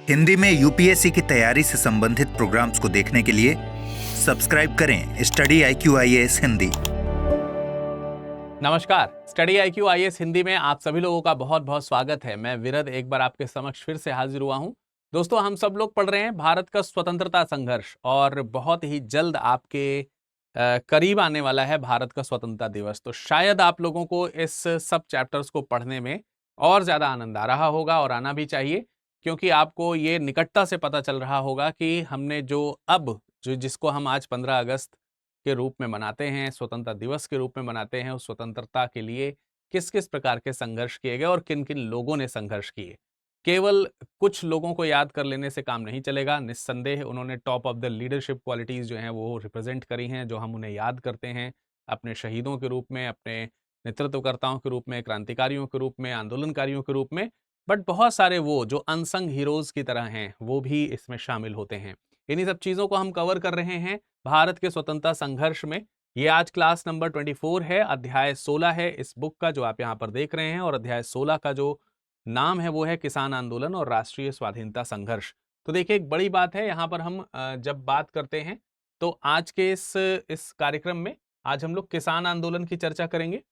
हिंदी में यूपीएससी की तैयारी से संबंधित प्रोग्राम्स को देखने के लिए सब्सक्राइब करें स्टडी IQ IAS हिंदी। नमस्कार, स्टडी IQ IAS हिंदी में आप सभी लोगों का बहुत बहुत स्वागत है। मैं विरद एक बार आपके समक्ष फिर से हाजिर हुआ हूं। दोस्तों, हम सब लोग पढ़ रहे हैं भारत का स्वतंत्रता संघर्ष और बहुत ही जल्द आपके करीब आने वाला है भारत का स्वतंत्रता दिवस। तो शायद आप लोगों को इस सब चैप्टर्स को पढ़ने में और ज़्यादा आनंद आ रहा होगा और आना भी चाहिए, क्योंकि आपको ये निकटता से पता चल रहा होगा कि हमने जिसको हम आज 15 अगस्त के रूप में मनाते हैं, स्वतंत्रता दिवस के रूप में मनाते हैं, उस स्वतंत्रता के लिए किस किस प्रकार के संघर्ष किए गए और किन किन लोगों ने संघर्ष किए। केवल कुछ लोगों को याद कर लेने से काम नहीं चलेगा। निस्संदेह उन्होंने top of the leadership qualities जो हैं वो रिप्रेजेंट करी हैं, जो हम उन्हें याद करते हैं अपने शहीदों के रूप में, अपने नेतृत्वकर्ताओं के रूप में, क्रांतिकारियों के रूप में, आंदोलनकारियों के रूप में। बट बहुत सारे वो जो अनसंग हीरोज़ की तरह हैं, वो भी इसमें शामिल होते हैं। इन्हीं सब चीज़ों को हम कवर कर रहे हैं भारत के स्वतंत्रता संघर्ष में। ये आज क्लास नंबर 24 है, अध्याय 16 है इस बुक का जो आप यहाँ पर देख रहे हैं, और अध्याय 16 का जो नाम है वो है किसान आंदोलन और राष्ट्रीय स्वाधीनता संघर्ष। तो देखिए, एक बड़ी बात है यहाँ पर हम जब बात करते हैं तो आज के इस कार्यक्रम में आज हम लोग किसान आंदोलन की चर्चा करेंगे।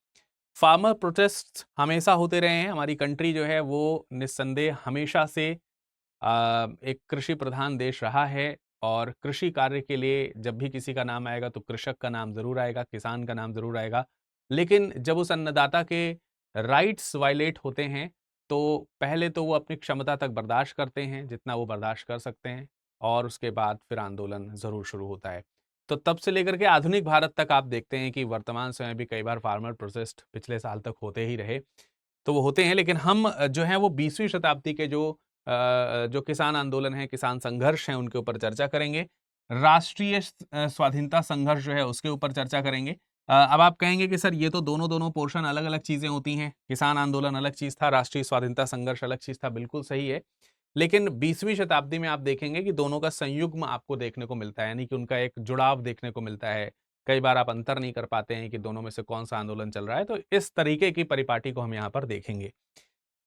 फार्मर प्रोटेस्ट हमेशा होते रहे हैं। हमारी कंट्री जो है वो निस्संदेह हमेशा से एक कृषि प्रधान देश रहा है, और कृषि कार्य के लिए जब भी किसी का नाम आएगा तो कृषक का नाम जरूर आएगा, किसान का नाम जरूर आएगा। लेकिन जब उस अन्नदाता के राइट्स वायलेट होते हैं तो पहले तो वो अपनी क्षमता तक बर्दाश्त करते हैं, जितना वो बर्दाश्त कर सकते हैं, और उसके बाद फिर आंदोलन जरूर शुरू होता है। तो तब से लेकर के आधुनिक भारत तक आप देखते हैं कि वर्तमान समय भी कई बार फार्मर प्रोटेस्ट पिछले साल तक होते ही रहे, तो वो होते हैं। लेकिन हम जो है वो 20वीं शताब्दी के जो किसान आंदोलन है, किसान संघर्ष है, उनके ऊपर चर्चा करेंगे। राष्ट्रीय स्वाधीनता संघर्ष जो है उसके ऊपर चर्चा करेंगे। अब आप कहेंगे कि सर ये तो दोनों पोर्शन अलग अलग चीजें होती हैं, किसान आंदोलन अलग चीज था, राष्ट्रीय स्वाधीनता संघर्ष अलग चीज था। बिल्कुल सही है, लेकिन 20वीं शताब्दी में आप देखेंगे कि दोनों का संयुग्म आपको देखने को मिलता है, यानी कि उनका एक जुड़ाव देखने को मिलता है। कई बार आप अंतर नहीं कर पाते हैं कि दोनों में से कौन सा आंदोलन चल रहा है। तो इस तरीके की परिपाटी को हम यहाँ पर देखेंगे।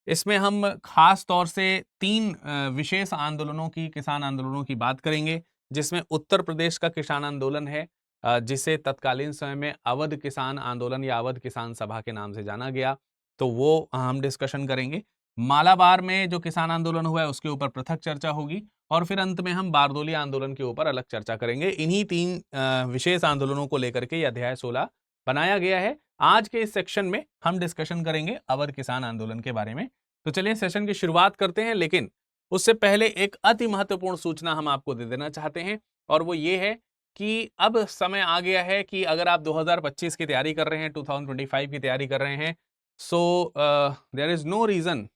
इसमें हम खास तौर से 3 विशेष आंदोलनों की, किसान आंदोलनों की बात करेंगे, जिसमें उत्तर प्रदेश का किसान आंदोलन है, जिसे तत्कालीन समय में अवध किसान आंदोलन या अवध किसान सभा के नाम से जाना गया, तो वो हम डिस्कशन करेंगे। मालाबार में जो किसान आंदोलन हुआ है उसके ऊपर पृथक चर्चा होगी, और फिर अंत में हम बारदोली आंदोलन के ऊपर अलग चर्चा करेंगे। इन्हीं 3 विशेष आंदोलनों को लेकर के यह अध्याय 16 बनाया गया है। आज के इस सेक्शन में हम डिस्कशन करेंगे अवध किसान आंदोलन के बारे में। तो चलिए सेशन की शुरुआत करते हैं, लेकिन उससे पहले एक अति महत्वपूर्ण सूचना हम आपको दे देना चाहते हैं, और वो ये है कि अब समय आ गया है कि अगर आप 2025 की तैयारी कर रहे हैं, 2025 की तैयारी कर रहे हैं, so there is no reason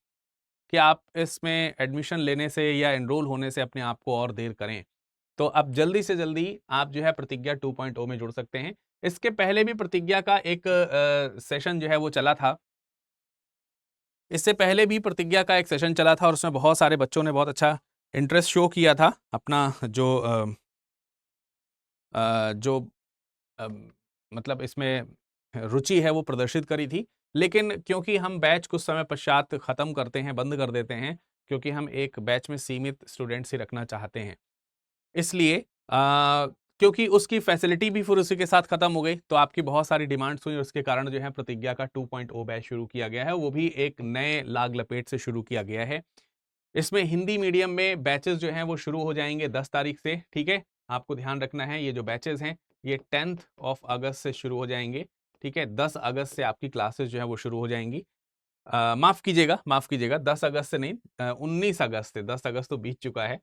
कि आप इसमें एडमिशन लेने से या एनरोल होने से अपने आप को और देर करें। तो अब जल्दी से जल्दी आप जो है प्रतिज्ञा 2.0 में जुड़ सकते हैं। इसके पहले भी प्रतिज्ञा का एक सेशन जो है वो चला था। इससे पहले भी प्रतिज्ञा का एक सेशन चला था और उसमें बहुत सारे बच्चों ने बहुत अच्छा इंटरेस्ट शो किया था, अपना जो मतलब इसमें रुचि है वो प्रदर्शित करी थी। लेकिन क्योंकि हम बैच कुछ समय पश्चात ख़त्म करते हैं, बंद कर देते हैं, क्योंकि हम एक बैच में सीमित स्टूडेंट्स ही रखना चाहते हैं, इसलिए क्योंकि उसकी फैसिलिटी भी फिर उसी के साथ खत्म हो गई, तो आपकी बहुत सारी डिमांड्स हुई, और उसके कारण जो है प्रतिज्ञा का 2.0 बैच शुरू किया गया है, वो भी एक नए लाग लपेट से शुरू किया गया है। इसमें हिंदी मीडियम में बैचेस जो हैं वो शुरू हो जाएंगे 10 तारीख से। ठीक है, आपको ध्यान रखना है, ये जो बैचेस हैं ये 10th ऑफ अगस्त से शुरू हो जाएंगे। ठीक है, 10 अगस्त से आपकी क्लासेस जो है वो शुरू हो जाएंगी। माफ़ कीजिएगा, 10 अगस्त से नहीं, 19 अगस्त से। 10 अगस्त तो बीत चुका है,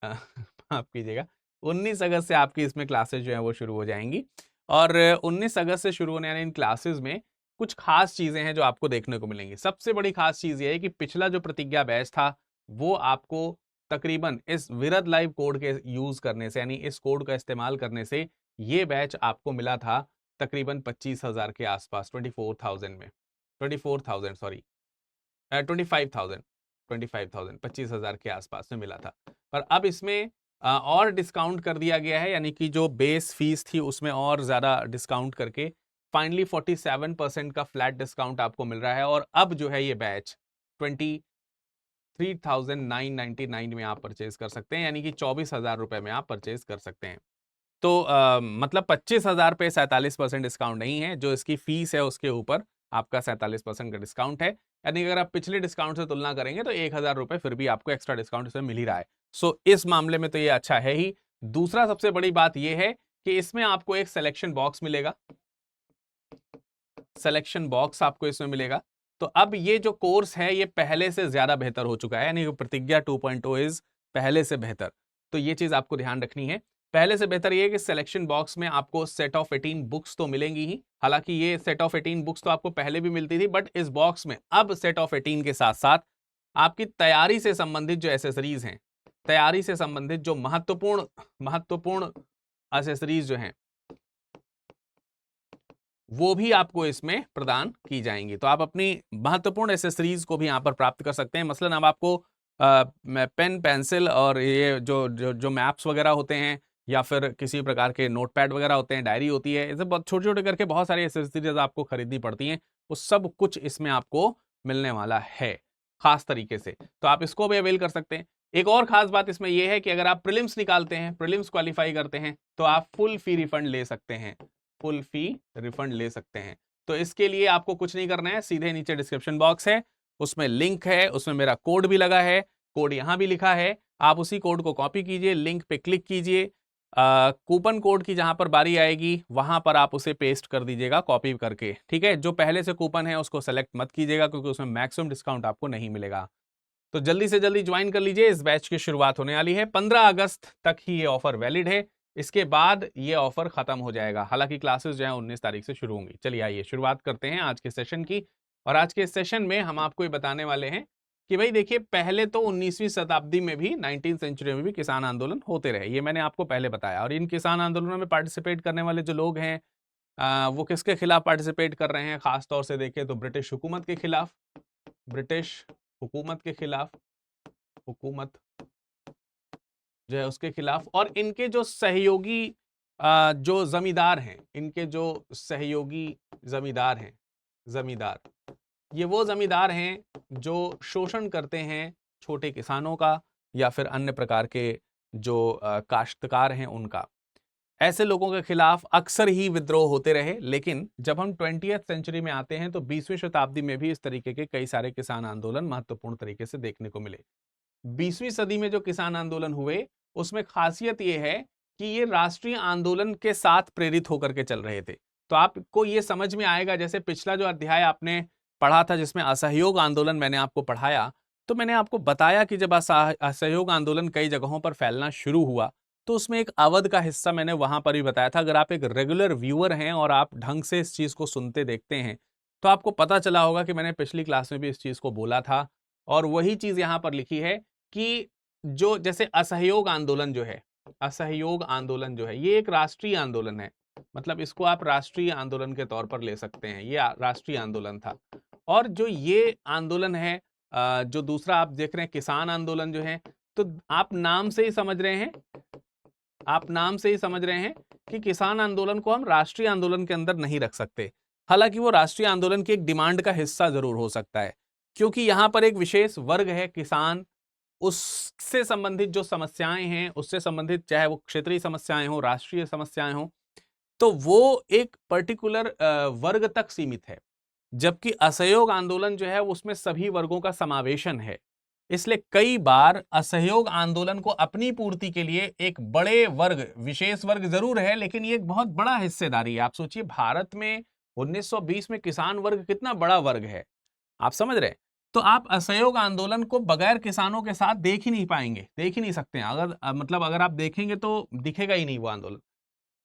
माफ़ कीजिएगा, 19 अगस्त से आपकी इसमें क्लासेस जो है वो शुरू हो जाएंगी। और 19 अगस्त से शुरू होने वाली इन क्लासेस में कुछ खास चीज़ें हैं जो आपको देखने को मिलेंगी। सबसे बड़ी खास चीज़ ये है कि पिछला जो प्रतिज्ञा बैच था वो आपको तकरीबन इस विरद लाइव कोड के यूज़ करने से, यानी इस कोड का इस्तेमाल करने से, ये बैच आपको मिला था तकरीबन 25,000 के आसपास, 24,000 में, 24,000 सॉरी, 25,000, 25,000, 25,000 के आसपास में मिला था। पर अब इसमें और डिस्काउंट कर दिया गया है, यानी कि जो बेस फीस थी उसमें और ज़्यादा डिस्काउंट करके फाइनली 47% का फ्लैट डिस्काउंट आपको मिल रहा है। और अब जो है ये बैच 3,999 में आप परचेज कर सकते हैं, यानी कि 24,000 रुपए में आप परचेज कर सकते हैं। तो मतलब 25,000 पे 47% डिस्काउंट नहीं है, जो इसकी फीस है उसके ऊपर आपका 47% का डिस्काउंट है, यानी अगर आप पिछले डिस्काउंट से तुलना करेंगे तो 1,000 रुपए फिर भी आपको एक्स्ट्रा डिस्काउंट इसमें मिल ही रहा है। सो इस मामले में तो ये अच्छा है ही। दूसरा सबसे बड़ी बात ये है कि इसमें आपको एक सिलेक्शन बॉक्स मिलेगा, सिलेक्शन बॉक्स आपको इसमें मिलेगा। तो अब ये जो कोर्स है ये पहले से ज्यादा बेहतर हो चुका है, यानी प्रतिज्ञा 2.0 इज पहले से बेहतर। तो ये चीज आपको ध्यान रखनी है। पहले से बेहतर ये है कि सिलेक्शन बॉक्स में आपको सेट ऑफ 18 बुक्स तो मिलेंगी ही, हालांकि ये सेट ऑफ 18 बुक्स तो आपको पहले भी मिलती थी, बट इस बॉक्स में अब सेट ऑफ 18 के साथ साथ आपकी तैयारी से संबंधित जो एसेसरीज हैं, तैयारी से संबंधित जो महत्वपूर्ण एसेसरीज जो हैं वो भी आपको इसमें प्रदान की जाएंगी। तो आप अपनी महत्वपूर्ण एसेसरीज को भी यहां पर प्राप्त कर सकते हैं। मसलन अब आपको पेन, पेंसिल और ये जो मैप्स वगैरह होते हैं, या फिर किसी प्रकार के नोटपैड वगैरह होते हैं, डायरी होती है, इसे बहुत छोटे छोटे करके बहुत सारी एसेसरीज आपको खरीदनी पड़ती हैं, वो सब कुछ इसमें आपको मिलने वाला है खास तरीके से। तो आप इसको भी अवेल कर सकते हैं। एक और खास बात इसमें यह है कि अगर आप प्रीलिम्स निकालते हैं, प्रीलिम्स क्वालिफाई करते हैं, तो आप फुल फी रिफंड ले सकते हैं, फुल फी रिफंड ले सकते हैं। तो इसके लिए आपको कुछ नहीं करना है, सीधे नीचे डिस्क्रिप्शन बॉक्स है, उसमें लिंक है, उसमें मेरा कोड भी लगा है, कोड यहां भी लिखा है, आप उसी कोड को कॉपी कीजिए, लिंक पे क्लिक कीजिए, कूपन कोड की जहां पर बारी आएगी वहां पर आप उसे पेस्ट कर दीजिएगा कॉपी करके, ठीक है। जो पहले से कूपन है उसको सेलेक्ट मत कीजिएगा, क्योंकि उसमें मैक्सिमम डिस्काउंट आपको नहीं मिलेगा। तो जल्दी से जल्दी ज्वाइन कर लीजिए, इस बैच की शुरुआत होने वाली है। 15 अगस्त तक ही ये ऑफर वैलिड है, इसके बाद ये ऑफर खत्म हो जाएगा। हालांकि क्लासेस जो है 19 तारीख से शुरू होंगी। चलिए आइए शुरुआत करते हैं आज के सेशन की। और आज के सेशन में हम आपको ये बताने वाले हैं कि भाई देखिए, पहले तो 19वीं शताब्दी में भी, 19th सेंचुरी में भी किसान आंदोलन होते रहे, ये मैंने आपको पहले बताया। और इन किसान आंदोलनों में पार्टिसिपेट करने वाले जो लोग हैं वो किसके खिलाफ पार्टिसिपेट कर रहे हैं? खास तौर से देखें तो ब्रिटिश हुकूमत के खिलाफ, ब्रिटिश हुकूमत के खिलाफ, हुकूमत जो है उसके खिलाफ, और इनके जो सहयोगी जो जमींदार हैं, इनके जो सहयोगी जमींदार हैं, जमींदार, ये वो जमींदार हैं जो शोषण करते हैं छोटे किसानों का या फिर अन्य प्रकार के जो काश्तकार हैं उनका। ऐसे लोगों के खिलाफ अक्सर ही विद्रोह होते रहे। लेकिन जब हम 20th सेंचुरी में आते हैं तो 20वीं शताब्दी में भी इस तरीके के कई सारे किसान आंदोलन महत्वपूर्ण तरीके से देखने को मिले। 20वीं सदी में जो किसान आंदोलन हुए उसमें खासियत यह है कि ये राष्ट्रीय आंदोलन के साथ प्रेरित होकर के चल रहे थे। तो आपको ये समझ में आएगा, जैसे पिछला जो अध्याय आपने पढ़ा था जिसमें असहयोग आंदोलन मैंने आपको पढ़ाया, तो मैंने आपको बताया कि जब असहयोग आंदोलन कई जगहों पर फैलना शुरू हुआ तो उसमें एक अवध का हिस्सा मैंने वहां पर भी बताया था। अगर आप एक रेगुलर व्यूअर हैं और आप ढंग से इस चीज को सुनते देखते हैं तो आपको पता चला होगा कि मैंने पिछली क्लास में भी इस चीज को बोला था। और वही चीज यहां पर लिखी है कि जो जैसे असहयोग आंदोलन जो है, असहयोग आंदोलन जो है ये एक राष्ट्रीय आंदोलन है, मतलब इसको आप राष्ट्रीय आंदोलन के तौर पर ले सकते हैं, ये राष्ट्रीय आंदोलन था। और जो ये आंदोलन है जो दूसरा आप देख रहे हैं किसान आंदोलन जो है, तो आप नाम से ही समझ रहे हैं, आप नाम से ही समझ रहे हैं कि किसान आंदोलन को हम राष्ट्रीय आंदोलन के अंदर नहीं रख सकते। हालांकि वो राष्ट्रीय आंदोलन की एक डिमांड का हिस्सा जरूर हो सकता है, क्योंकि यहां पर एक विशेष वर्ग है किसान, उससे संबंधित जो समस्याएं हैं, उससे संबंधित चाहे वो क्षेत्रीय समस्याएं हो, राष्ट्रीय समस्याएं हो, तो वो एक पर्टिकुलर वर्ग तक सीमित है। जबकि असहयोग आंदोलन जो है उसमें सभी वर्गों का समावेशन है। इसलिए कई बार असहयोग आंदोलन को अपनी पूर्ति के लिए एक बड़े वर्ग, विशेष वर्ग जरूर है लेकिन ये एक बहुत बड़ा हिस्सेदारी है। आप सोचिए भारत में 1920 में किसान वर्ग कितना बड़ा वर्ग है, आप समझ रहे हैं। तो आप असहयोग आंदोलन को बगैर किसानों के साथ देख ही नहीं पाएंगे, देख ही नहीं सकते हैं। अगर आप देखेंगे तो दिखेगा ही नहीं वो आंदोलन।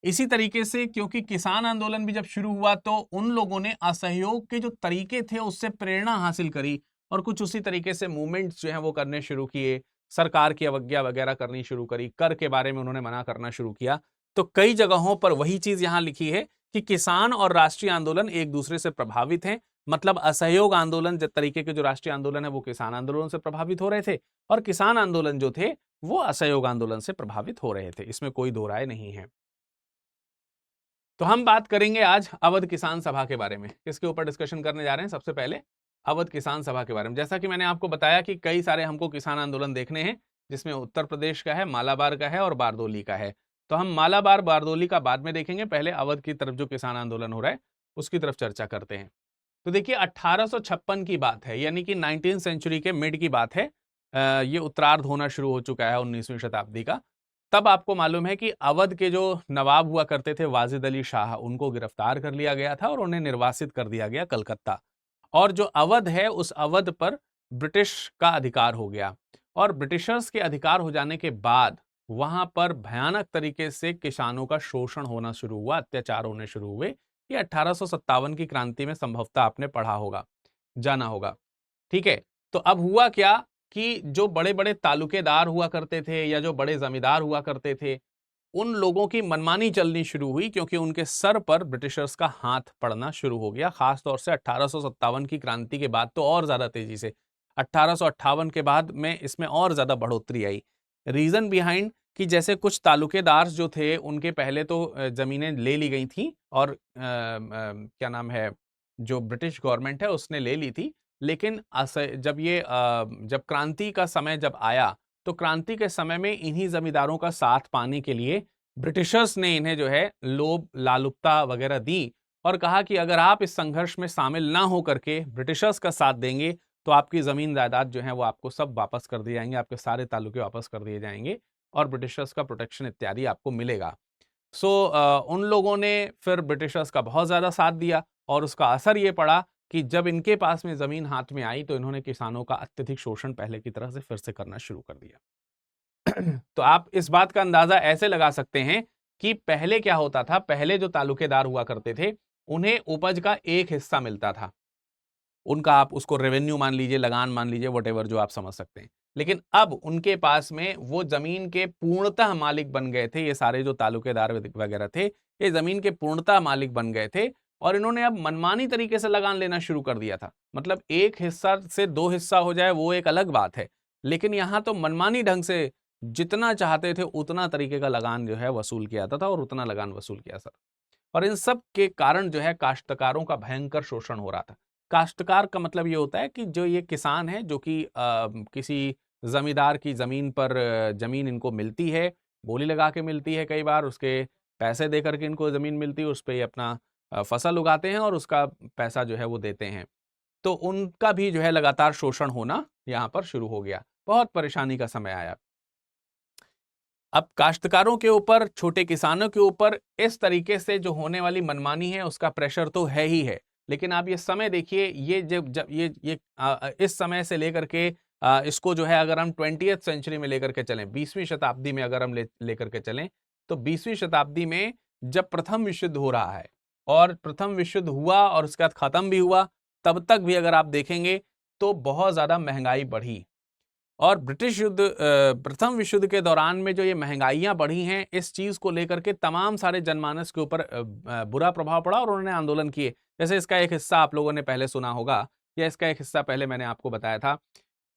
इसी तरीके से क्योंकि किसान आंदोलन भी जब शुरू हुआ तो उन लोगों ने असहयोग के जो तरीके थे उससे प्रेरणा हासिल करी और कुछ उसी तरीके से मूवमेंट्स जो हैं वो करने शुरू किए, सरकार की अवज्ञा वगैरह करनी शुरू करी, कर के बारे में उन्होंने मना करना शुरू किया। तो कई जगहों पर वही चीज यहां लिखी है कि किसान और राष्ट्रीय आंदोलन एक दूसरे से प्रभावित हैं। मतलब असहयोग आंदोलन जिस तरीके के जो राष्ट्रीय आंदोलन है वो किसान आंदोलन से प्रभावित हो रहे थे, और किसान आंदोलन जो थे वो असहयोग आंदोलन से प्रभावित हो रहे थे, इसमें कोई दो राय नहीं है। तो हम बात करेंगे आज अवध किसान सभा के बारे में। किसके ऊपर डिस्कशन करने जा रहे हैं? सबसे पहले अवध किसान सभा के बारे में। जैसा कि मैंने आपको बताया कि कई सारे हमको किसान आंदोलन देखने हैं, जिसमें उत्तर प्रदेश का है, मालाबार का है और बारदोली का है। तो हम मालाबार बारदोली का बाद में देखेंगे, पहले अवध की तरफ जो किसान आंदोलन हो रहा है उसकी तरफ चर्चा करते हैं। तो देखिए 1856 की बात है, यानी कि 19th सेंचुरी के मिड की बात है। ये उत्तरार्ध होना शुरू हो चुका है 19वीं शताब्दी का। तब आपको मालूम है कि अवध के जो नवाब हुआ करते थे वाजिद अली शाह, उनको गिरफ्तार कर लिया गया था और उन्हें निर्वासित कर दिया गया कलकत्ता। और जो अवध है उस अवध पर ब्रिटिश का अधिकार हो गया, और ब्रिटिशर्स के अधिकार हो जाने के बाद वहां पर भयानक तरीके से किसानों का शोषण होना शुरू हुआ, अत्याचार होने शुरू हुए। ये 1857 की क्रांति में संभवतः आपने पढ़ा होगा, जाना होगा। ठीक है, तो अब हुआ क्या कि जो बड़े बड़े तालुकेदार हुआ करते थे या जो बड़े जमींदार हुआ करते थे, उन लोगों की मनमानी चलनी शुरू हुई, क्योंकि उनके सर पर ब्रिटिशर्स का हाथ पड़ना शुरू हो गया। खास तौर से 1857 की क्रांति के बाद तो और ज्यादा तेजी से, 1858 के बाद में इसमें और ज्यादा बढ़ोतरी आई। रीजन बिहाइंड कि जैसे कुछ तालुकेदार जो थे उनके पहले तो जमीनें ले ली गई थी, और क्या नाम है, जो ब्रिटिश गवर्नमेंट है उसने ले ली थी। लेकिन जब क्रांति का समय जब आया, तो क्रांति के समय में इन्हीं जमींदारों का साथ पाने के लिए ब्रिटिशर्स ने इन्हें जो है लोभ लालुपता वगैरह दी, और कहा कि अगर आप इस संघर्ष में शामिल ना हो करके ब्रिटिशर्स का साथ देंगे तो आपकी जमीन जायदाद जो है वो आपको सब वापस कर दिए जाएंगे, आपके सारे तालुके वापस कर दिए जाएंगे और ब्रिटिशर्स का प्रोटेक्शन इत्यादि आपको मिलेगा। उन लोगों ने फिर ब्रिटिशर्स का बहुत ज्यादा साथ दिया, और उसका असर ये पड़ा कि जब इनके पास में जमीन हाथ में आई तो इन्होंने किसानों का अत्यधिक शोषण पहले की तरह से फिर से करना शुरू कर दिया। तो आप इस बात का अंदाजा ऐसे लगा सकते हैं कि पहले क्या होता था, पहले जो तालुकेदार हुआ करते थे उन्हें उपज का एक हिस्सा मिलता था, उनका आप उसको रेवेन्यू मान लीजिए, लगान मान लीजिए, वटेवर जो आप समझ सकते हैं। लेकिन अब उनके पास में वो जमीन के पूर्णतः मालिक बन गए थे, ये सारे जो तालुकेदार वगैरह थे ये जमीन के पूर्णतः मालिक बन गए थे, और इन्होंने अब मनमानी तरीके से लगान लेना शुरू कर दिया था। मतलब एक हिस्सा से दो हिस्सा हो जाए वो एक अलग बात है, लेकिन यहां तो मनमानी ढंग से जितना चाहते थे उतना तरीके का लगान जो है वसूल किया जाता था, और उतना लगान वसूल किया सर। और इन सब के कारण जो है काश्तकारों का भयंकर शोषण हो रहा था। काश्तकार का मतलब ये होता है कि जो ये किसान है, जो कि किसी जमींदार की जमीन पर जमीन इनको मिलती है, बोली लगा के मिलती है, कई बार उसके पैसे दे करके इनको जमीन मिलती है, उस पर ये अपना फसल उगाते हैं और उसका पैसा जो है वो देते हैं। तो उनका भी जो है लगातार शोषण होना यहाँ पर शुरू हो गया, बहुत परेशानी का समय आया। अब काश्तकारों के ऊपर, छोटे किसानों के ऊपर इस तरीके से जो होने वाली मनमानी है उसका प्रेशर तो है ही है। लेकिन आप ये समय देखिए, ये जब ये इस समय से लेकर के इसको जो है अगर हम 20th सेंचुरी में लेकर के चलें, 20वीं शताब्दी में अगर हम लेकर के चलें, तो 20वीं शताब्दी में जब प्रथम विश्व युद्ध हो रहा है, और प्रथम विश्व युद्ध हुआ और उसके बाद खत्म भी हुआ, तब तक भी अगर आप देखेंगे तो बहुत ज्यादा महंगाई बढ़ी। और ब्रिटिश युद्ध, प्रथम विश्व युद्ध के दौरान में जो ये महंगाइयां बढ़ी हैं, इस चीज को लेकर के तमाम सारे जनमानस के ऊपर बुरा प्रभाव पड़ा, और उन्होंने आंदोलन किए। जैसे इसका एक हिस्सा आप लोगों ने पहले सुना होगा, या इसका एक हिस्सा पहले मैंने आपको बताया था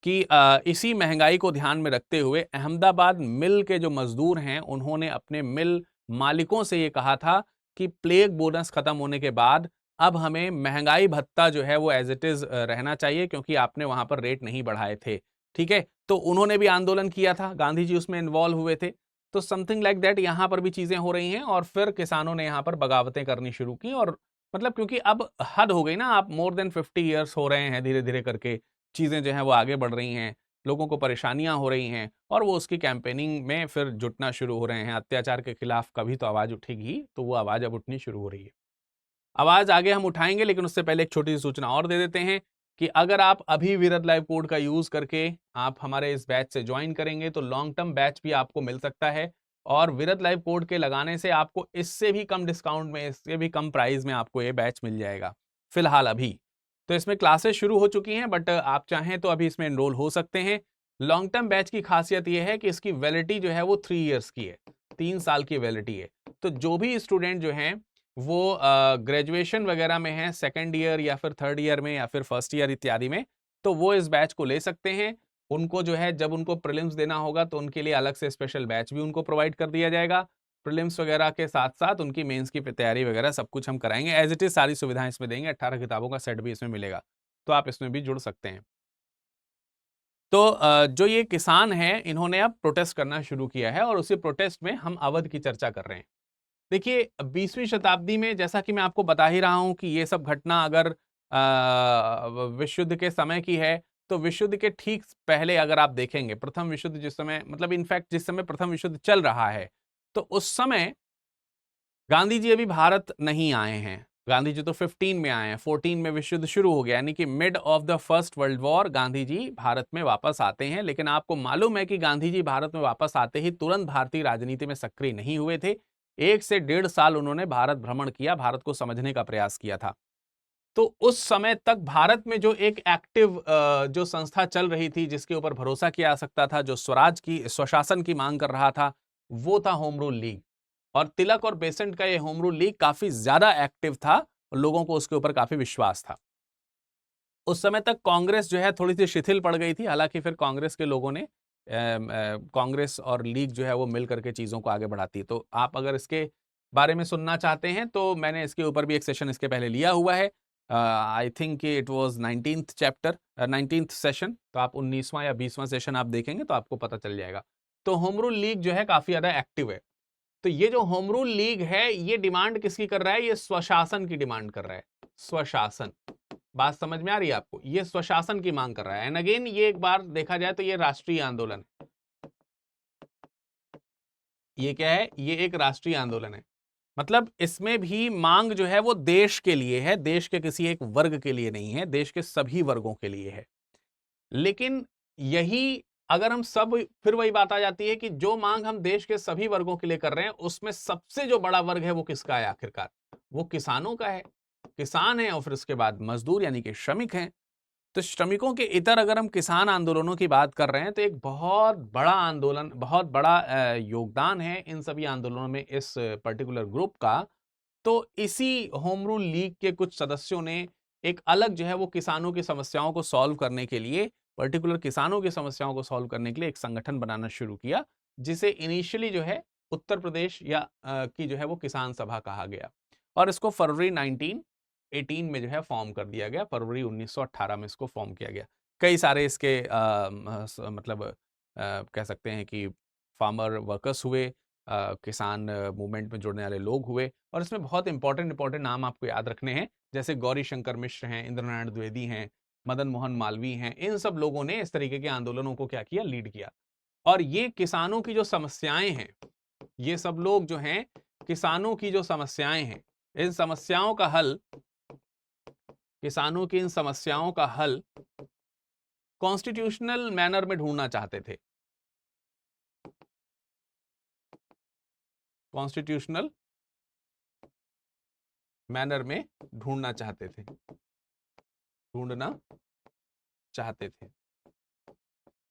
कि इसी महंगाई को ध्यान में रखते हुए अहमदाबाद मिल के जो मजदूर हैं उन्होंने अपने मिल मालिकों से ये कहा था कि प्लेग बोनस खत्म होने के बाद अब हमें महंगाई भत्ता जो है वो एज इट इज रहना चाहिए, क्योंकि आपने वहां पर रेट नहीं बढ़ाए थे। ठीक है, तो उन्होंने भी आंदोलन किया था, गांधी जी उसमें इन्वॉल्व हुए थे। तो समथिंग लाइक दैट यहाँ पर भी चीजें हो रही हैं, और फिर किसानों ने यहाँ पर बगावतें करनी शुरू की। और मतलब क्योंकि अब हद हो गई ना, आप मोर देन 50 ईयर्स हो रहे हैं, धीरे धीरे करके चीजें जो हैं वो आगे बढ़ रही हैं, लोगों को परेशानियां हो रही हैं, और वो उसकी कैंपेनिंग में फिर जुटना शुरू हो रहे हैं। अत्याचार के खिलाफ कभी तो आवाज उठेगी, तो वो आवाज अब उठनी शुरू हो रही है। आवाज आगे हम उठाएंगे, लेकिन उससे पहले एक छोटी सी सूचना और दे देते हैं कि अगर आप अभी विरद लाइव कोड का यूज करके आप हमारे इस बैच से ज्वाइन करेंगे तो लॉन्ग टर्म बैच भी आपको मिल सकता है, और विरद लाइव कोड के लगाने से आपको इससे भी कम डिस्काउंट में, इससे भी कम प्राइस में आपको ये बैच मिल जाएगा फिलहाल अभी। तो इसमें क्लासेस शुरू हो चुकी हैं, बट आप चाहें तो अभी इसमें एनरोल हो सकते हैं। लॉन्ग टर्म बैच की खासियत यह है कि इसकी वैलिडिटी जो है वो 3 ईयर्स की है, 3 साल की वैलिडिटी है। तो जो भी स्टूडेंट जो हैं वो ग्रेजुएशन वगैरह में है, सेकेंड ईयर या फिर थर्ड ईयर में या फिर फर्स्ट ईयर इत्यादि में, तो वो इस बैच को ले सकते हैं। उनको जो है जब उनको प्रीलिम्स देना होगा तो उनके लिए अलग से स्पेशल बैच भी उनको प्रोवाइड कर दिया जाएगा। प्रीलिम्स वगैरह के साथ साथ उनकी मेंस की तैयारी वगैरह सब कुछ हम कराएंगे, एज इट इज सारी सुविधाएं इसमें देंगे। 18 किताबों का सेट भी इसमें मिलेगा। तो आप इसमें भी जुड़ सकते हैं। तो जो ये किसान हैं, इन्होंने अब प्रोटेस्ट करना शुरू किया है और उसी प्रोटेस्ट में हम अवध की चर्चा कर रहे हैं। देखिए 20वीं शताब्दी में जैसा कि मैं आपको बता ही रहा हूं कि ये सब घटना अगर विश्व युद्ध के समय की है, तो विश्व युद्ध के ठीक पहले अगर आप देखेंगे, प्रथम विश्व युद्ध जिस समय, मतलब इनफैक्ट जिस समय प्रथम विश्व युद्ध चल रहा है, तो उस समय गांधी जी अभी भारत नहीं आए हैं। गांधी जी तो 15 में आए हैं, 14 में विश्व युद्ध शुरू हो गया, यानी कि mid of the first world war Gandhi ji Bharat में वापस आते हैं। लेकिन आपको मालूम है कि गांधी जी भारत में वापस आते ही तुरंत भारतीय राजनीति में सक्रिय नहीं हुए थे। 1 से 1.5 साल उन्होंने भारत भ्रमण किया, भारत को समझने का प्रयास किया था। तो उस समय तक भारत में जो एक एक्टिव जो संस्था चल रही थी, जिसके ऊपर भरोसा किया जा सकता था, जो स्वराज की, स्वशासन की मांग कर रहा था, वो था होम रूल लीग। और तिलक और बेसेंट का ये होम रूल लीग काफी ज्यादा एक्टिव था और लोगों को उसके ऊपर काफी विश्वास था। उस समय तक कांग्रेस जो है थोड़ी सी शिथिल पड़ गई थी, हालांकि फिर कांग्रेस के लोगों ने कांग्रेस और लीग जो है वो मिल करके चीजों को आगे बढ़ाती। तो आप अगर इसके बारे में सुनना चाहते हैं तो मैंने इसके ऊपर भी एक सेशन इसके पहले लिया हुआ है। I think it was 19th chapter, 19th session. तो आप 19वां या 20वां सेशन आप देखेंगे तो आपको पता चल जाएगा। तो होम रूल लीग जो है काफी ज्यादा एक्टिव है। तो ये जो होम रूल लीग है, ये डिमांड किसकी कर रहा है? ये स्वशासन की डिमांड कर रहा है। स्वशासन, बात समझ में आ रही है आपको? ये स्वशासन की मांग कर रहा है। एंड अगेन ये एक बार देखा जाए तो ये राष्ट्रीय आंदोलन, ये क्या है? ये एक राष्ट्रीय आंदोलन है। मतलब इसमें भी मांग जो है वो देश के लिए है, देश के किसी एक वर्ग के लिए नहीं है, देश के सभी वर्गों के लिए है। लेकिन यही अगर हम सब, फिर वही बात आ जाती है कि जो मांग हम देश के सभी वर्गों के लिए कर रहे हैं, उसमें सबसे जो बड़ा वर्ग है वो किसका है आखिरकार? वो किसानों का है। किसान है और फिर उसके बाद मजदूर यानी कि श्रमिक हैं। तो श्रमिकों के इतर अगर हम किसान आंदोलनों की बात कर रहे हैं तो एक बहुत बड़ा आंदोलन, बहुत बड़ा योगदान है इन सभी आंदोलनों में इस पर्टिकुलर ग्रुप का। तो इसी होम रूल लीग के कुछ सदस्यों ने एक अलग जो है वो किसानों की समस्याओं को सॉल्व करने के लिए, पर्टिकुलर किसानों की समस्याओं को सॉल्व करने के लिए एक संगठन बनाना शुरू किया, जिसे इनिशियली जो है उत्तर प्रदेश या की जो है वो किसान सभा कहा गया। और इसको फरवरी 1918 में जो है फॉर्म कर दिया गया। फरवरी 1918 में इसको फॉर्म किया गया। कई सारे इसके मतलब कह सकते हैं कि फार्मर वर्कर्स हुए, किसान मूवमेंट में जुड़ने वाले लोग हुए। और इसमें बहुत इंपॉर्टेंट नाम आपको याद रखने हैं, जैसे गौरी शंकर मिश्र हैं, इंद्र नारायण द्विवेदी हैं, मदन मोहन मालवीय हैं। इन सब लोगों ने इस तरीके के आंदोलनों को क्या किया? लीड किया। और ये किसानों की जो समस्याएं हैं, ये सब लोग जो हैं, किसानों की जो समस्याएं हैं, इन समस्याओं का हल, किसानों की इन समस्याओं का हल कॉन्स्टिट्यूशनल मैनर में ढूंढना चाहते थे। कॉन्स्टिट्यूशनल मैनर में ढूंढना चाहते थे, ढूंढना चाहते थे।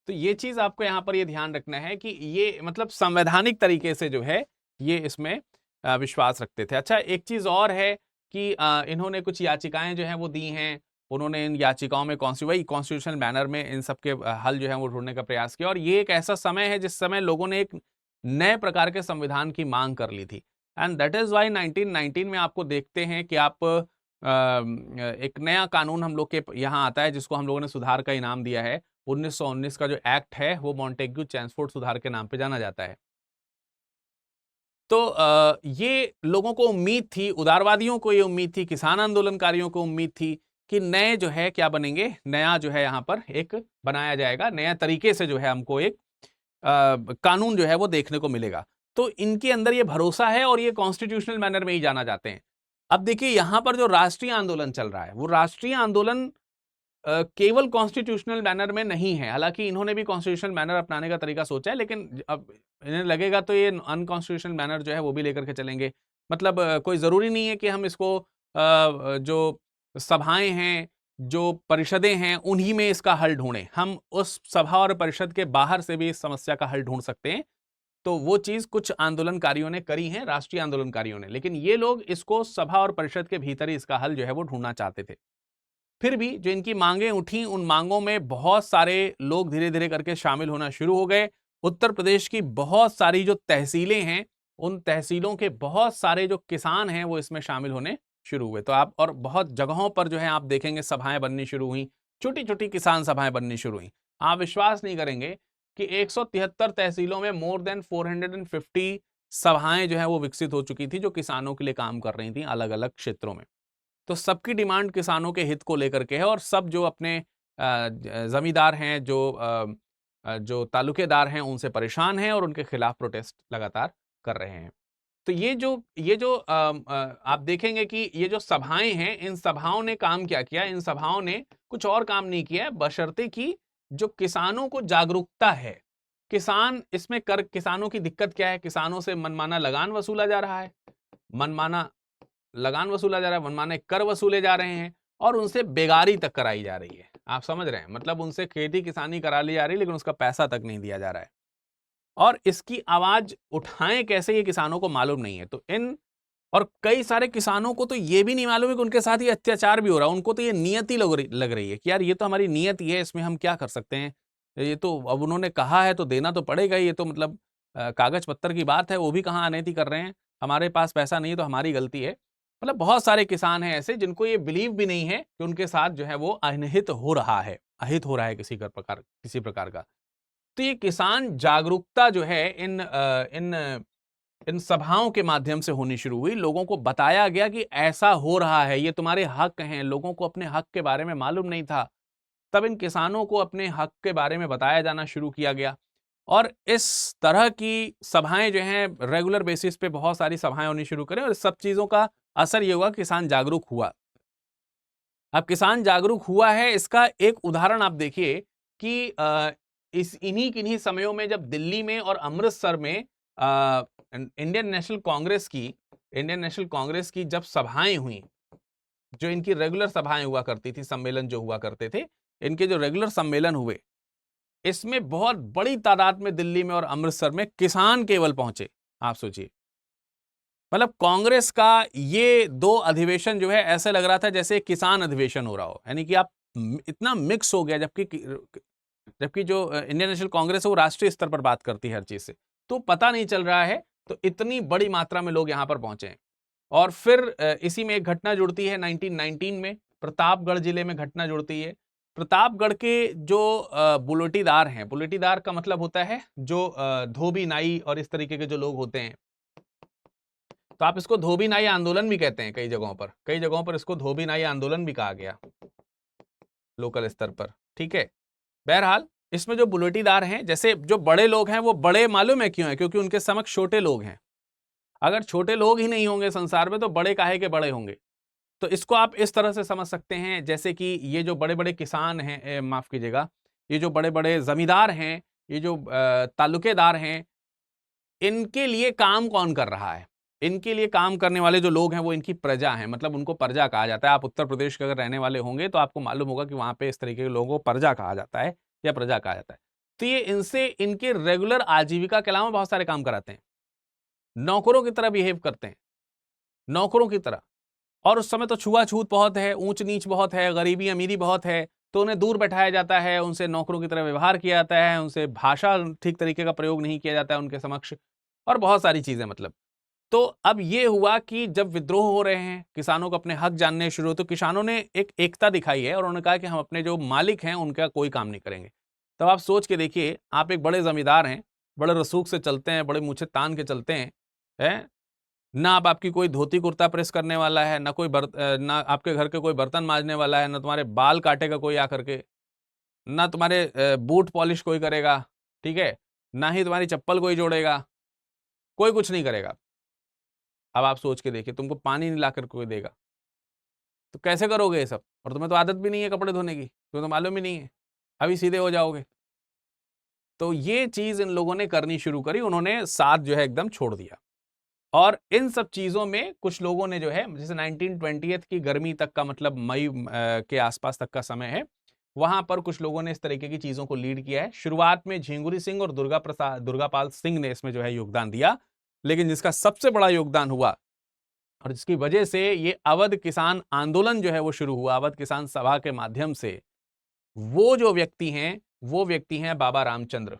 तो ये चीज आपको यहां पर ये ध्यान रखना है कि ये मतलब संवैधानिक तरीके से जो है ये इसमें विश्वास रखते थे। अच्छा, एक चीज और है कि इन्होंने कुछ याचिकाएं जो हैं वो दी हैं। उन्होंने इन याचिकाओं में कॉन्स्टिट्यूशनल मैनर में इन सब के हल जो है वो ढूंढने का प्रयास किया। और ये एक ऐसा समय है जिस समय लोगों ने एक नए प्रकार के संविधान की मांग कर ली थी। एंड दैट इज वाई 1919 में आपको देखते हैं कि आप एक नया कानून हम लोग के यहाँ आता है, जिसको हम लोगों ने सुधार का इनाम दिया है। 1919 का जो एक्ट है वो मॉन्टेग्यू चैम्सफोर्ड सुधार के नाम पे जाना जाता है। तो ये लोगों को उम्मीद थी, उदारवादियों को ये उम्मीद थी, किसान आंदोलनकारियों को उम्मीद थी कि नए जो है क्या बनेंगे, नया जो है यहाँ पर एक बनाया जाएगा, नया तरीके से जो है हमको एक कानून जो है वो देखने को मिलेगा। तो इनके अंदर ये भरोसा है और ये कॉन्स्टिट्यूशनल मैनर में ही जाना जाते हैं। अब देखिए यहाँ पर जो राष्ट्रीय आंदोलन चल रहा है, वो राष्ट्रीय आंदोलन केवल कॉन्स्टिट्यूशनल मैनर में नहीं है। हालांकि इन्होंने भी कॉन्स्टिट्यूशनल मैनर अपनाने का तरीका सोचा है, लेकिन अब इन्हें लगेगा तो ये अनकॉन्स्टिट्यूशनल मैनर जो है वो भी लेकर के चलेंगे। मतलब कोई ज़रूरी नहीं है कि हम इसको जो सभाएं हैं, जो परिषदें हैं, उन्हीं में इसका हल ढूंढें। हम उस सभा और परिषद के बाहर से भी इस समस्या का हल ढूंढ सकते हैं। तो वो चीज़ कुछ आंदोलनकारियों ने करी है, राष्ट्रीय आंदोलनकारियों ने। लेकिन ये लोग इसको सभा और परिषद के भीतर ही इसका हल जो है वो ढूंढना चाहते थे। फिर भी जो इनकी मांगें उठी, उन मांगों में बहुत सारे लोग धीरे धीरे करके शामिल होना शुरू हो गए। उत्तर प्रदेश की बहुत सारी जो तहसीलें हैं, उन तहसीलों के बहुत सारे जो किसान हैं वो इसमें शामिल होने शुरू हुए। तो आप और बहुत जगहों पर जो है आप देखेंगे सभाएं बननी शुरू हुई, छोटी छोटी किसान सभाएं बननी शुरू हुई। आप विश्वास नहीं करेंगे कि 173 तहसीलों में मोर देन 450 सभाएं जो है वो विकसित हो चुकी थी, जो किसानों के लिए काम कर रही थी अलग अलग क्षेत्रों में। तो सबकी डिमांड किसानों के हित को लेकर के है, और सब जो अपने जमींदार हैं, जो तालुकेदार हैं, उनसे परेशान हैं और उनके खिलाफ प्रोटेस्ट लगातार कर रहे हैं। तो ये जो आप देखेंगे कि ये जो सभाएं हैं, इन सभाओं ने काम क्या किया? इन सभाओं ने कुछ और काम नहीं किया है, बशर्ते कि जो किसानों को जागरूकता है, किसानों की दिक्कत क्या है? किसानों से मनमाना लगान वसूला जा रहा है, मनमाना लगान वसूला जा रहा है, मनमाने कर वसूले जा रहे हैं, और उनसे बेगारी तक कराई जा रही है। आप समझ रहे हैं? मतलब उनसे खेती किसानी करा ली जा रही है, लेकिन उसका पैसा तक नहीं दिया जा रहा है। और इसकी आवाज उठाएं कैसे, ये किसानों को मालूम नहीं है। तो और कई सारे किसानों को तो ये भी नहीं मालूम है कि उनके साथ ये अत्याचार भी हो रहा है। उनको तो ये नियति लग रही है कि यार ये तो हमारी नियति है, इसमें हम क्या कर सकते हैं, ये तो अब उन्होंने कहा है तो देना तो पड़ेगा। ये तो मतलब कागज पत्तर की बात है, वो भी कहाँ अनैति कर रहे हैं, हमारे पास पैसा नहीं है तो हमारी गलती है। मतलब बहुत सारे किसान हैं ऐसे जिनको ये बिलीव भी नहीं है कि उनके साथ जो है वो अहित हो रहा है, अहित हो रहा है किसी प्रकार का। तो ये किसान जागरूकता जो है इन सभाओं के माध्यम से होनी शुरू हुई। लोगों को बताया गया कि ऐसा हो रहा है, ये तुम्हारे हक हैं। लोगों को अपने हक के बारे में मालूम नहीं था, तब इन किसानों को अपने हक के बारे में बताया जाना शुरू किया गया। और इस तरह की सभाएं जो हैं रेगुलर बेसिस पे बहुत सारी सभाएं होनी शुरू करें, और इस सब चीजों का असर ये हुआ, किसान जागरूक हुआ। अब किसान जागरूक हुआ है, इसका एक उदाहरण आप देखिए कि इन्हीं समयों में जब दिल्ली में और अमृतसर में इंडियन नेशनल कांग्रेस की जब सभाएं हुई, जो इनकी रेगुलर सभाएं हुआ करती थी, सम्मेलन जो हुआ करते थे, इनके जो रेगुलर सम्मेलन हुए, इसमें बहुत बड़ी तादाद में दिल्ली में और अमृतसर में किसान केवल पहुंचे। आप सोचिए, मतलब कांग्रेस का ये 2 अधिवेशन जो है ऐसे लग रहा था जैसे किसान अधिवेशन हो रहा हो, यानी कि आप इतना मिक्स हो गया। जबकि जो इंडियन नेशनल कांग्रेस है वो राष्ट्रीय स्तर पर बात करती है हर चीज से, तो पता नहीं चल रहा है। तो इतनी बड़ी मात्रा में लोग यहां पर पहुंचे हैं। और फिर इसी में एक घटना जुड़ती है 1919 में, प्रतापगढ़ जिले में घटना जुड़ती है। प्रतापगढ़ के जो बुलेटीदार हैं, बुलेटीदार का मतलब होता है जो धोबी नाई और इस तरीके के जो लोग होते हैं, तो आप इसको धोबी नाई आंदोलन भी कहते हैं। कई जगहों पर इसको धोबी नाई आंदोलन भी कहा गया लोकल स्तर पर, ठीक है। बहरहाल इसमें जो बुलेटीदार हैं, जैसे जो बड़े लोग हैं, वो बड़े मालूम है क्यों है? क्योंकि उनके समक्ष छोटे लोग हैं। अगर छोटे लोग ही नहीं होंगे संसार में तो बड़े काहे के बड़े होंगे? तो इसको आप इस तरह से समझ सकते हैं, जैसे कि ये जो बड़े बड़े किसान हैं, माफ कीजिएगा, ये जो बड़े बड़े जमींदार हैं, ये जो तालुकेदार हैं, इनके लिए काम कौन कर रहा है? इनके लिए काम करने वाले जो लोग हैं वो इनकी प्रजा हैं, मतलब उनको प्रजा कहा जाता है। आप उत्तर प्रदेश के अगर रहने वाले होंगे तो आपको मालूम होगा कि वहां पे इस तरीके के लोगों को प्रजा कहा जाता है या प्रजा कहा जाता है। तो ये इनसे इनके रेगुलर आजीविका के अलावा बहुत सारे काम कराते हैं, नौकरों की तरह बिहेव करते हैं, नौकरों की तरह। और उस समय तो छुआछूत बहुत है, ऊंच नीच बहुत है, गरीबी अमीरी बहुत है, तो उन्हें दूर बैठाया जाता है, उनसे नौकरों की तरह व्यवहार किया जाता है, उनसे भाषा ठीक तरीके का प्रयोग नहीं किया जाता है उनके समक्ष, और बहुत सारी चीजें। मतलब तो अब ये हुआ कि जब विद्रोह हो रहे हैं, किसानों को अपने हक जानने शुरू, तो किसानों ने एक एकता दिखाई है और उन्होंने कहा कि हम अपने जो मालिक हैं उनका कोई काम नहीं करेंगे। तब आप सोच के देखिए, आप एक बड़े जमींदार हैं, बड़े रसूख से चलते हैं, बड़े मूछे तान के चलते हैं, ना आप आपकी कोई धोती कुर्ता प्रेस करने वाला है, ना आपके घर के कोई बर्तन मांजने वाला है, ना तुम्हारे बाल काटेगा कोई आकर के, ना तुम्हारे बूट पॉलिश कोई करेगा, ठीक है, ना ही तुम्हारी चप्पल कोई जोड़ेगा, कोई कुछ नहीं करेगा। अब आप सोच के देखिए, तुमको पानी नहीं लाकर कोई देगा तो कैसे करोगे ये सब? और तुम्हें तो आदत भी नहीं है कपड़े धोने की, तुम्हें तो मालूम ही नहीं है, अभी सीधे हो जाओगे। तो ये चीज इन लोगों ने करनी शुरू करी, उन्होंने साथ जो है एकदम छोड़ दिया। और इन सब चीजों में कुछ लोगों ने जो है, जैसे 1920 की गर्मी तक का, मतलब मई के आसपास तक का समय है, वहां पर कुछ लोगों ने इस तरीके की चीजों को लीड किया है। शुरुआत में झिंगुरी सिंह और दुर्गापाल सिंह ने इसमें जो है योगदान दिया, लेकिन जिसका सबसे बड़ा योगदान हुआ और जिसकी वजह से ये अवध किसान आंदोलन जो है वो शुरू हुआ, अवध किसान सभा के माध्यम से, वो जो व्यक्ति हैं बाबा रामचंद्र।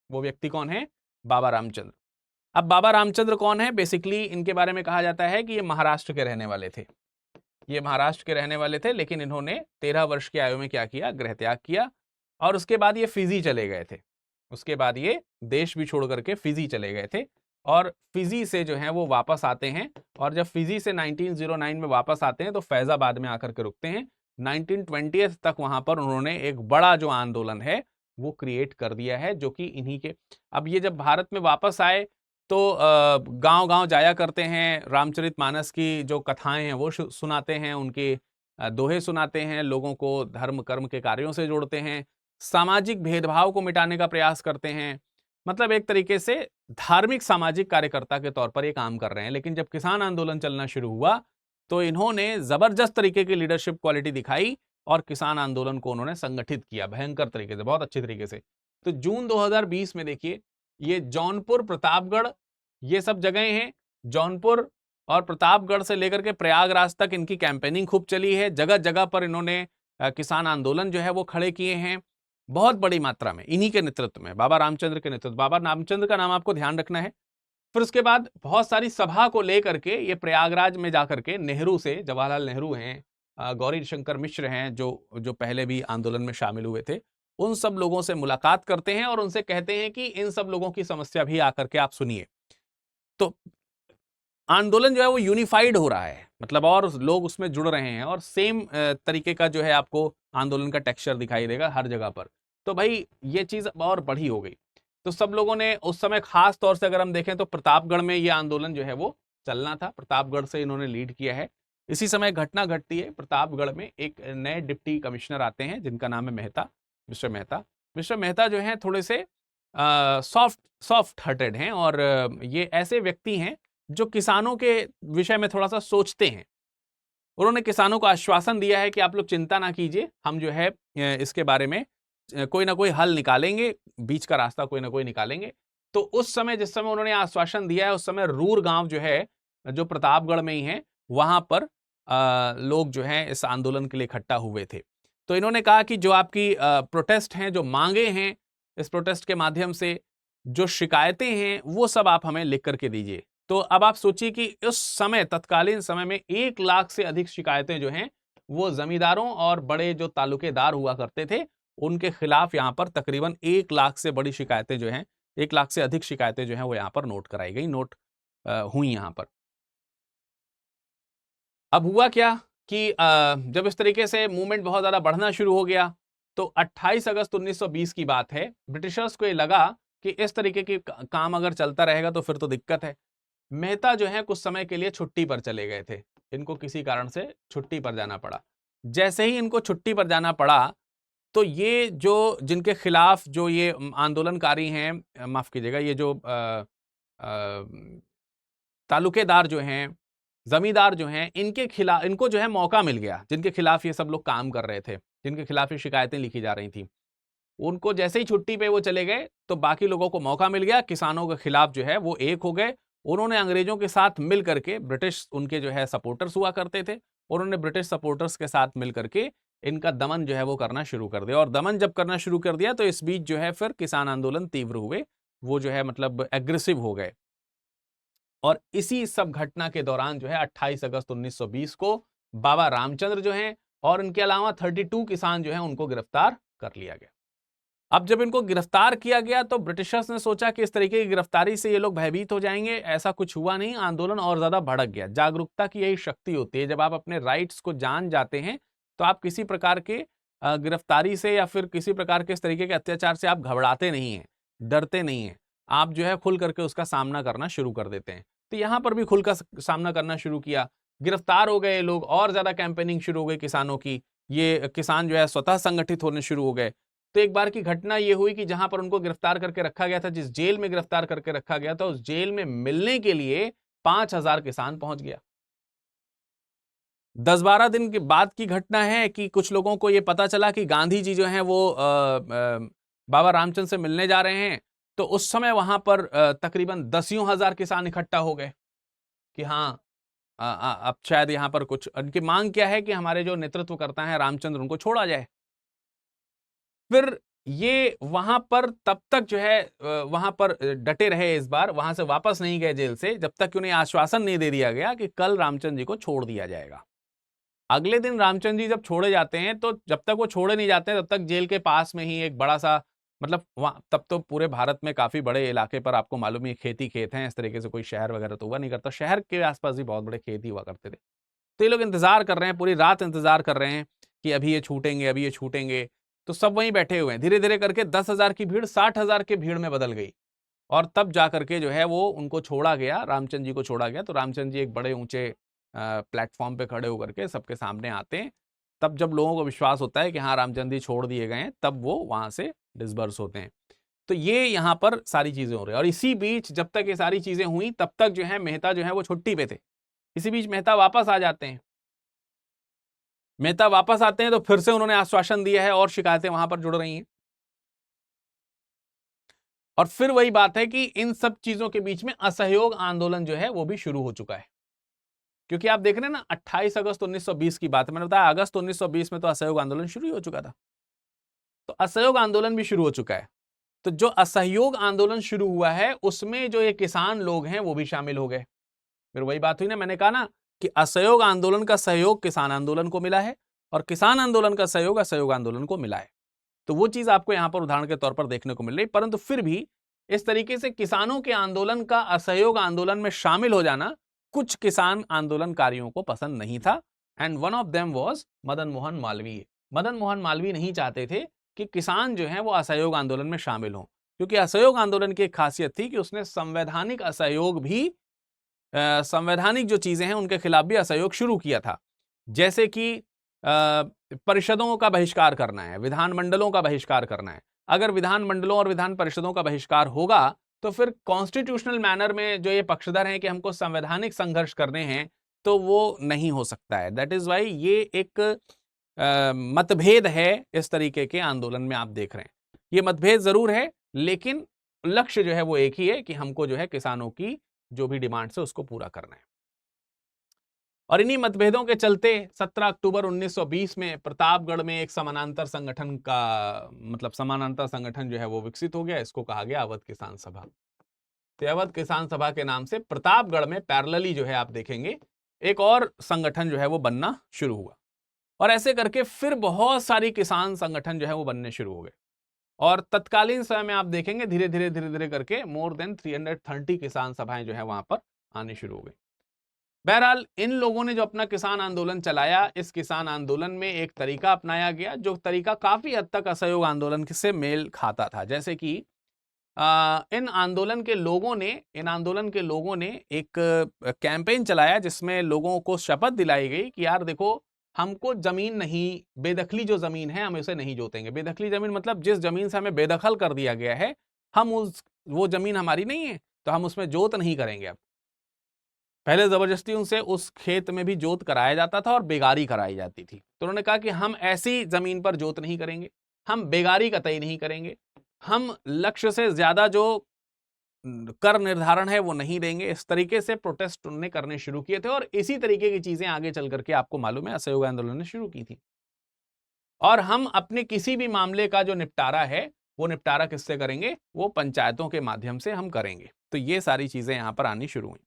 वो व्यक्ति कौन है? बाबा रामचंद्र। अब बाबा रामचंद्र कौन है? बेसिकली इनके बारे में कहा जाता है कि ये महाराष्ट्र के रहने वाले थे। ये महाराष्ट्र के रहने वाले थे, लेकिन इन्होंने 13 वर्ष की आयु में क्या किया, गृह त्याग किया और उसके बाद ये फिजी चले गए थे। उसके बाद ये देश भी छोड़ करके फिजी चले गए थे और फिजी से जो है वो वापस आते हैं और जब फिजी से 1909 में वापस आते हैं तो फैजाबाद में आकर के रुकते हैं। 1920 तक वहां पर उन्होंने एक बड़ा जो आंदोलन है वो क्रिएट कर दिया है, जो कि इन्हीं के। अब ये जब भारत में वापस आए तो गांव गांव जाया करते हैं, रामचरितमानस की जो कथाएं हैं वो सुनाते हैं, उनके दोहे सुनाते हैं, लोगों को धर्म कर्म के कार्यों से जोड़ते हैं, सामाजिक भेदभाव को मिटाने का प्रयास करते हैं। मतलब एक तरीके से धार्मिक सामाजिक कार्यकर्ता के तौर पर ये काम कर रहे हैं। लेकिन जब किसान आंदोलन चलना शुरू हुआ तो इन्होंने जबरदस्त तरीके की लीडरशिप क्वालिटी दिखाई और किसान आंदोलन को उन्होंने संगठित किया भयंकर तरीके से, बहुत अच्छे तरीके से। तो जून 2020 में देखिए, ये जौनपुर, प्रतापगढ़, ये सब जगह हैं। जौनपुर और प्रतापगढ़ से लेकर के प्रयागराज तक इनकी कैंपेनिंग खूब चली है। जगह जगह पर इन्होंने किसान आंदोलन जो है वो खड़े किए हैं, बहुत बड़ी मात्रा में इन्हीं के नेतृत्व में, बाबा रामचंद्र के नेतृत्व। बाबा रामचंद्र का नाम आपको ध्यान रखना है। फिर उसके बाद बहुत सारी सभा को लेकर के ये प्रयागराज में जाकर के नेहरू से, जवाहरलाल नेहरू हैं, गौरी शंकर मिश्र हैं, जो पहले भी आंदोलन में शामिल हुए थे, उन सब लोगों से मुलाकात करते हैं और उनसे कहते हैं कि इन सब लोगों की समस्या भी आकर के आप सुनिए। तो आंदोलन जो है वो यूनिफाइड हो रहा है, मतलब और लोग उसमें जुड़ रहे हैं और सेम तरीके का जो है आपको आंदोलन का टेक्सचर दिखाई देगा हर जगह पर। तो भाई ये चीज और बढ़ी हो गई। तो सब लोगों ने उस समय, खास तौर से अगर हम देखें तो प्रतापगढ़ में ये आंदोलन जो है वो चलना था, प्रतापगढ़ से इन्होंने लीड किया है। इसी समय घटना घटती है, प्रतापगढ़ में एक नए डिप्टी कमिश्नर आते हैं जिनका नाम है मेहता, मिस्टर मेहता। मिस्टर मेहता जो है थोड़े से सॉफ्ट हार्टेड हैं और ये ऐसे व्यक्ति हैं जो किसानों के विषय में थोड़ा सा सोचते हैं। उन्होंने किसानों को आश्वासन दिया है कि आप लोग चिंता ना कीजिए, हम जो है इसके बारे में कोई ना कोई हल निकालेंगे, बीच का रास्ता कोई ना कोई निकालेंगे। तो उस समय, जिस समय उन्होंने आश्वासन दिया है, उस समय रूर गांव जो है, जो प्रतापगढ़ में ही है, वहां पर लोग जो हैं इस आंदोलन के लिए इकट्ठा हुए थे। तो इन्होंने कहा कि जो आपकी प्रोटेस्ट हैं, जो मांगे हैं, इस प्रोटेस्ट के माध्यम से जो शिकायतें हैं वो सब आप हमें लिख करके दीजिए। तो अब आप सोचिए कि उस समय, तत्कालीन समय में 1 लाख से अधिक शिकायतें जो हैं वो जमींदारों और बड़े जो तालुकेदार हुआ करते थे उनके खिलाफ यहाँ पर तकरीबन 1 लाख से बड़ी शिकायतें जो हैं, 1 लाख से अधिक शिकायतें जो हैं वो यहाँ पर नोट कराई गई, हुई यहाँ पर। अब हुआ क्या कि जब इस तरीके से मूवमेंट बहुत ज्यादा बढ़ना शुरू हो गया तो 28 अगस्त 1920 की बात है, ब्रिटिशर्स को ये लगा कि इस तरीके की काम अगर चलता रहेगा तो फिर तो दिक्कत है। मेहता जो है कुछ समय के लिए छुट्टी पर चले गए थे, इनको किसी कारण से छुट्टी पर जाना पड़ा। जैसे ही इनको छुट्टी पर जाना पड़ा तो ये जो जिनके खिलाफ जो ये आंदोलनकारी हैं, माफ कीजिएगा, ये जो तालुकेदार जो हैं, जमींदार जो हैं, इनके खिलाफ, इनको जो है मौका मिल गया, जिनके खिलाफ ये सब लोग काम कर रहे थे, जिनके खिलाफ ये शिकायतें लिखी जा रही थी, उनको जैसे ही छुट्टी पे वो चले गए तो बाकी लोगों को मौका मिल गया, किसानों के खिलाफ जो है वो एक हो गए। उन्होंने अंग्रेजों के साथ मिल करके, ब्रिटिश उनके जो है सपोर्टर्स हुआ करते थे, उन्होंने ब्रिटिश सपोर्टर्स के साथ मिल करके इनका दमन जो है वो करना शुरू कर दिया। और दमन जब करना शुरू कर दिया तो इस बीच जो है फिर किसान आंदोलन तीव्र हुए, वो जो है मतलब एग्रेसिव हो गए। और इसी सब घटना के दौरान जो है 28 अगस्त 1920 को बाबा रामचंद्र जो हैं और इनके अलावा 32 किसान जो हैं उनको गिरफ्तार कर लिया गया। अब जब इनको गिरफ्तार किया गया तो ब्रिटिशर्स ने सोचा कि इस तरीके की गिरफ्तारी से ये लोग भयभीत हो जाएंगे, ऐसा कुछ हुआ नहीं, आंदोलन और ज्यादा भड़क गया। जागरूकता की यही शक्ति होती है, जब आप अपने राइट्स को जान जाते हैं तो आप किसी प्रकार के गिरफ्तारी से या फिर किसी प्रकार के इस तरीके के अत्याचार से आप घबराते नहीं हैं, डरते नहीं हैं, आप जो है खुल करके उसका सामना करना शुरू कर देते हैं। तो यहाँ पर भी खुल का सामना करना शुरू किया, गिरफ्तार हो गए लोग, और ज्यादा कैंपेनिंग शुरू हो गई किसानों की, ये किसान जो है स्वतः संगठित होने शुरू हो गए। तो एक बार की घटना ये हुई कि जहां पर उनको गिरफ्तार करके रखा गया था, जिस जेल में गिरफ्तार करके रखा गया था, उस जेल में मिलने के लिए 5000 किसान पहुंच गया। 10-12 दिन के बाद की घटना है कि कुछ लोगों को ये पता चला कि गांधी जी जो हैं वो बाबा रामचंद्र से मिलने जा रहे हैं। तो उस समय वहां पर तकरीबन 10,000 किसान इकट्ठा हो गए कि हाँ, अब शायद यहाँ पर कुछ, उनकी मांग क्या है कि हमारे जो नेतृत्व करता है रामचंद्र, उनको छोड़ा जाए। फिर ये वहां पर तब तक जो है वहां पर डटे रहे, इस बार वहां से वापस नहीं गए जेल से, जब तक उन्हें आश्वासन नहीं दे दिया गया कि कल रामचंद्र जी को छोड़ दिया जाएगा। अगले दिन रामचंद्र जी जब छोड़े जाते हैं तो जब तक वो छोड़े नहीं जाते हैं तब तक जेल के पास में ही एक बड़ा सा, मतलब वहाँ तब तो पूरे भारत में काफी बड़े इलाके पर आपको मालूम है खेती खेत हैं, इस तरीके से कोई शहर वगैरह तो हुआ नहीं करता, शहर के आसपास भी बहुत बड़े खेत ही हुआ करते थे। तो ये लोग इंतजार कर रहे हैं, पूरी रात इंतजार कर रहे हैं कि अभी ये छूटेंगे, अभी ये छूटेंगे। तो सब वहीं बैठे हुए हैं। धीरे धीरे करके 10,000 की भीड़ 60,000 की भीड़ में बदल गई और तब जा करके जो है वो उनको छोड़ा गया, रामचंद्र जी को छोड़ा गया। तो रामचंद्र जी एक बड़े ऊंचे प्लेटफॉर्म पे खड़े होकर के सबके सामने आते हैं। तब जब लोगों को विश्वास होता है कि हाँ रामचंद्र जी छोड़ दिए गए हैं, तब वो वहां से डिसबर्स होते हैं। तो ये यहाँ पर सारी चीजें हो रही है। और इसी बीच जब तक ये सारी चीजें हुई तब तक जो है मेहता जो है वो छुट्टी पे थे। इसी बीच मेहता वापस आ जाते हैं। मेहता वापस आते हैं तो फिर से उन्होंने आश्वासन दिया है और शिकायतें वहां पर जुड़ रही हैं। और फिर वही बात है कि इन सब चीजों के बीच में असहयोग आंदोलन जो है वो भी शुरू हो चुका है। क्योंकि आप देख रहे हैं ना, 28 अगस्त 1920 की बात है, मैंने बताया अगस्त 1920 में तो असहयोग आंदोलन शुरू ही हो चुका था। तो असहयोग आंदोलन भी शुरू हो चुका है। तो जो असहयोग आंदोलन शुरू हुआ है उसमें जो ये किसान लोग हैं वो भी शामिल हो गए। फिर वही बात हुई ना, मैंने कहा ना कि असहयोग आंदोलन का सहयोग किसान आंदोलन को मिला है और किसान आंदोलन का सहयोग असहयोग आंदोलन को मिला है। तो वो चीज आपको यहां पर उदाहरण के तौर पर देखने को मिल रही। परंतु फिर भी इस तरीके से किसानों के आंदोलन का असहयोग आंदोलन में शामिल हो जाना कुछ किसान आंदोलनकारियों को पसंद नहीं था। And one of them was Madan Mohan Malviya. Madan Mohan Malviya नहीं चाहते थे कि किसान जो है वो असहयोग आंदोलन में शामिल हों, क्योंकि असहयोग आंदोलन की एक खासियत थी कि उसने संवैधानिक असहयोग भी, संवैधानिक जो चीजें हैं उनके खिलाफ भी असहयोग शुरू किया था। जैसे कि परिषदों का बहिष्कार करना है, विधानमंडलों का बहिष्कार करना है। अगर विधानमंडलों और विधान परिषदों का बहिष्कार होगा तो फिर कॉन्स्टिट्यूशनल मैनर में जो ये पक्षधर हैं कि हमको संवैधानिक संघर्ष करने हैं, तो वो नहीं हो सकता है। दैट इज वाई ये एक मतभेद है इस तरीके के आंदोलन में आप देख रहे हैं। ये मतभेद जरूर है, लेकिन लक्ष्य जो है वो एक ही है कि हमको जो है किसानों की जो भी डिमांड्स है उसको पूरा करना है। और इन्हीं मतभेदों के चलते 17 अक्टूबर 1920 में प्रतापगढ़ में एक समानांतर संगठन का, मतलब समानांतर संगठन जो है वो विकसित हो गया। इसको कहा गया अवध किसान सभा। तो अवध किसान सभा के नाम से प्रतापगढ़ में पैरेलली जो है आप देखेंगे एक और संगठन जो है वो बनना शुरू हुआ। और ऐसे करके फिर बहुत सारी किसान संगठन जो है वो बनने शुरू हो गए। और तत्कालीन समय में आप देखेंगे धीरे धीरे करके मोर देन 330 किसान सभाएं जो है वहां पर आनी शुरू हो गई। बहरहाल इन लोगों ने जो अपना किसान आंदोलन चलाया, इस किसान आंदोलन में एक तरीका अपनाया गया जो तरीका काफी हद तक असहयोग आंदोलन से मेल खाता था। जैसे कि इन आंदोलन के लोगों ने एक कैंपेन चलाया जिसमें लोगों को शपथ दिलाई गई कि यार देखो, हमको जमीन नहीं, बेदखली जो जमीन है हम उसे नहीं जोतेंगे। बेदखली जमीन मतलब जिस जमीन से हमें बेदखल कर दिया गया है, हम वो जमीन हमारी नहीं है तो हम उसमें जोत नहीं करेंगे। अब पहले जबरदस्ती उनसे उस खेत में भी जोत कराया जाता था और बेगारी कराई जाती थी। तो उन्होंने कहा कि हम ऐसी जमीन पर जोत नहीं करेंगे, हम बेगारी कतई नहीं करेंगे, हम लक्ष्य से ज्यादा जो कर निर्धारण है वो नहीं देंगे। इस तरीके से प्रोटेस्ट उन्होंने करने शुरू किए थे और इसी तरीके की चीजें आगे चल करके आपको मालूम है असहयोग आंदोलन ने शुरू की थी। और हम अपने किसी भी मामले का जो निपटारा है वो निपटारा किससे करेंगे, वो पंचायतों के माध्यम से हम करेंगे। तो ये सारी चीजें यहां पर आनी शुरू हुई।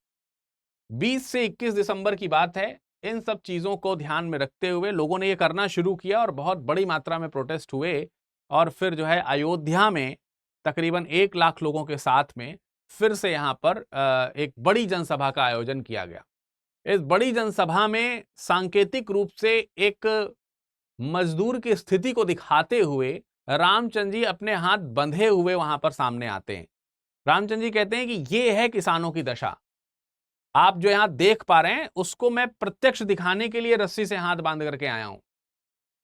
20 से 21 दिसंबर की बात है। इन सब चीजों को ध्यान में रखते हुए लोगों ने ये करना शुरू किया और बहुत बड़ी मात्रा में प्रोटेस्ट हुए। और फिर जो है अयोध्या में तकरीबन 1 लाख लोगों के साथ में फिर से यहाँ पर एक बड़ी जनसभा का आयोजन किया गया। इस बड़ी जनसभा में सांकेतिक रूप से एक मजदूर की स्थिति को दिखाते हुए रामचंद्र जी अपने हाथ बंधे हुए वहां पर सामने आते हैं। रामचंद्र जी कहते हैं कि ये है किसानों की दशा, आप जो यहां देख पा रहे हैं उसको मैं प्रत्यक्ष दिखाने के लिए रस्सी से हाथ बांध करके आया हूं।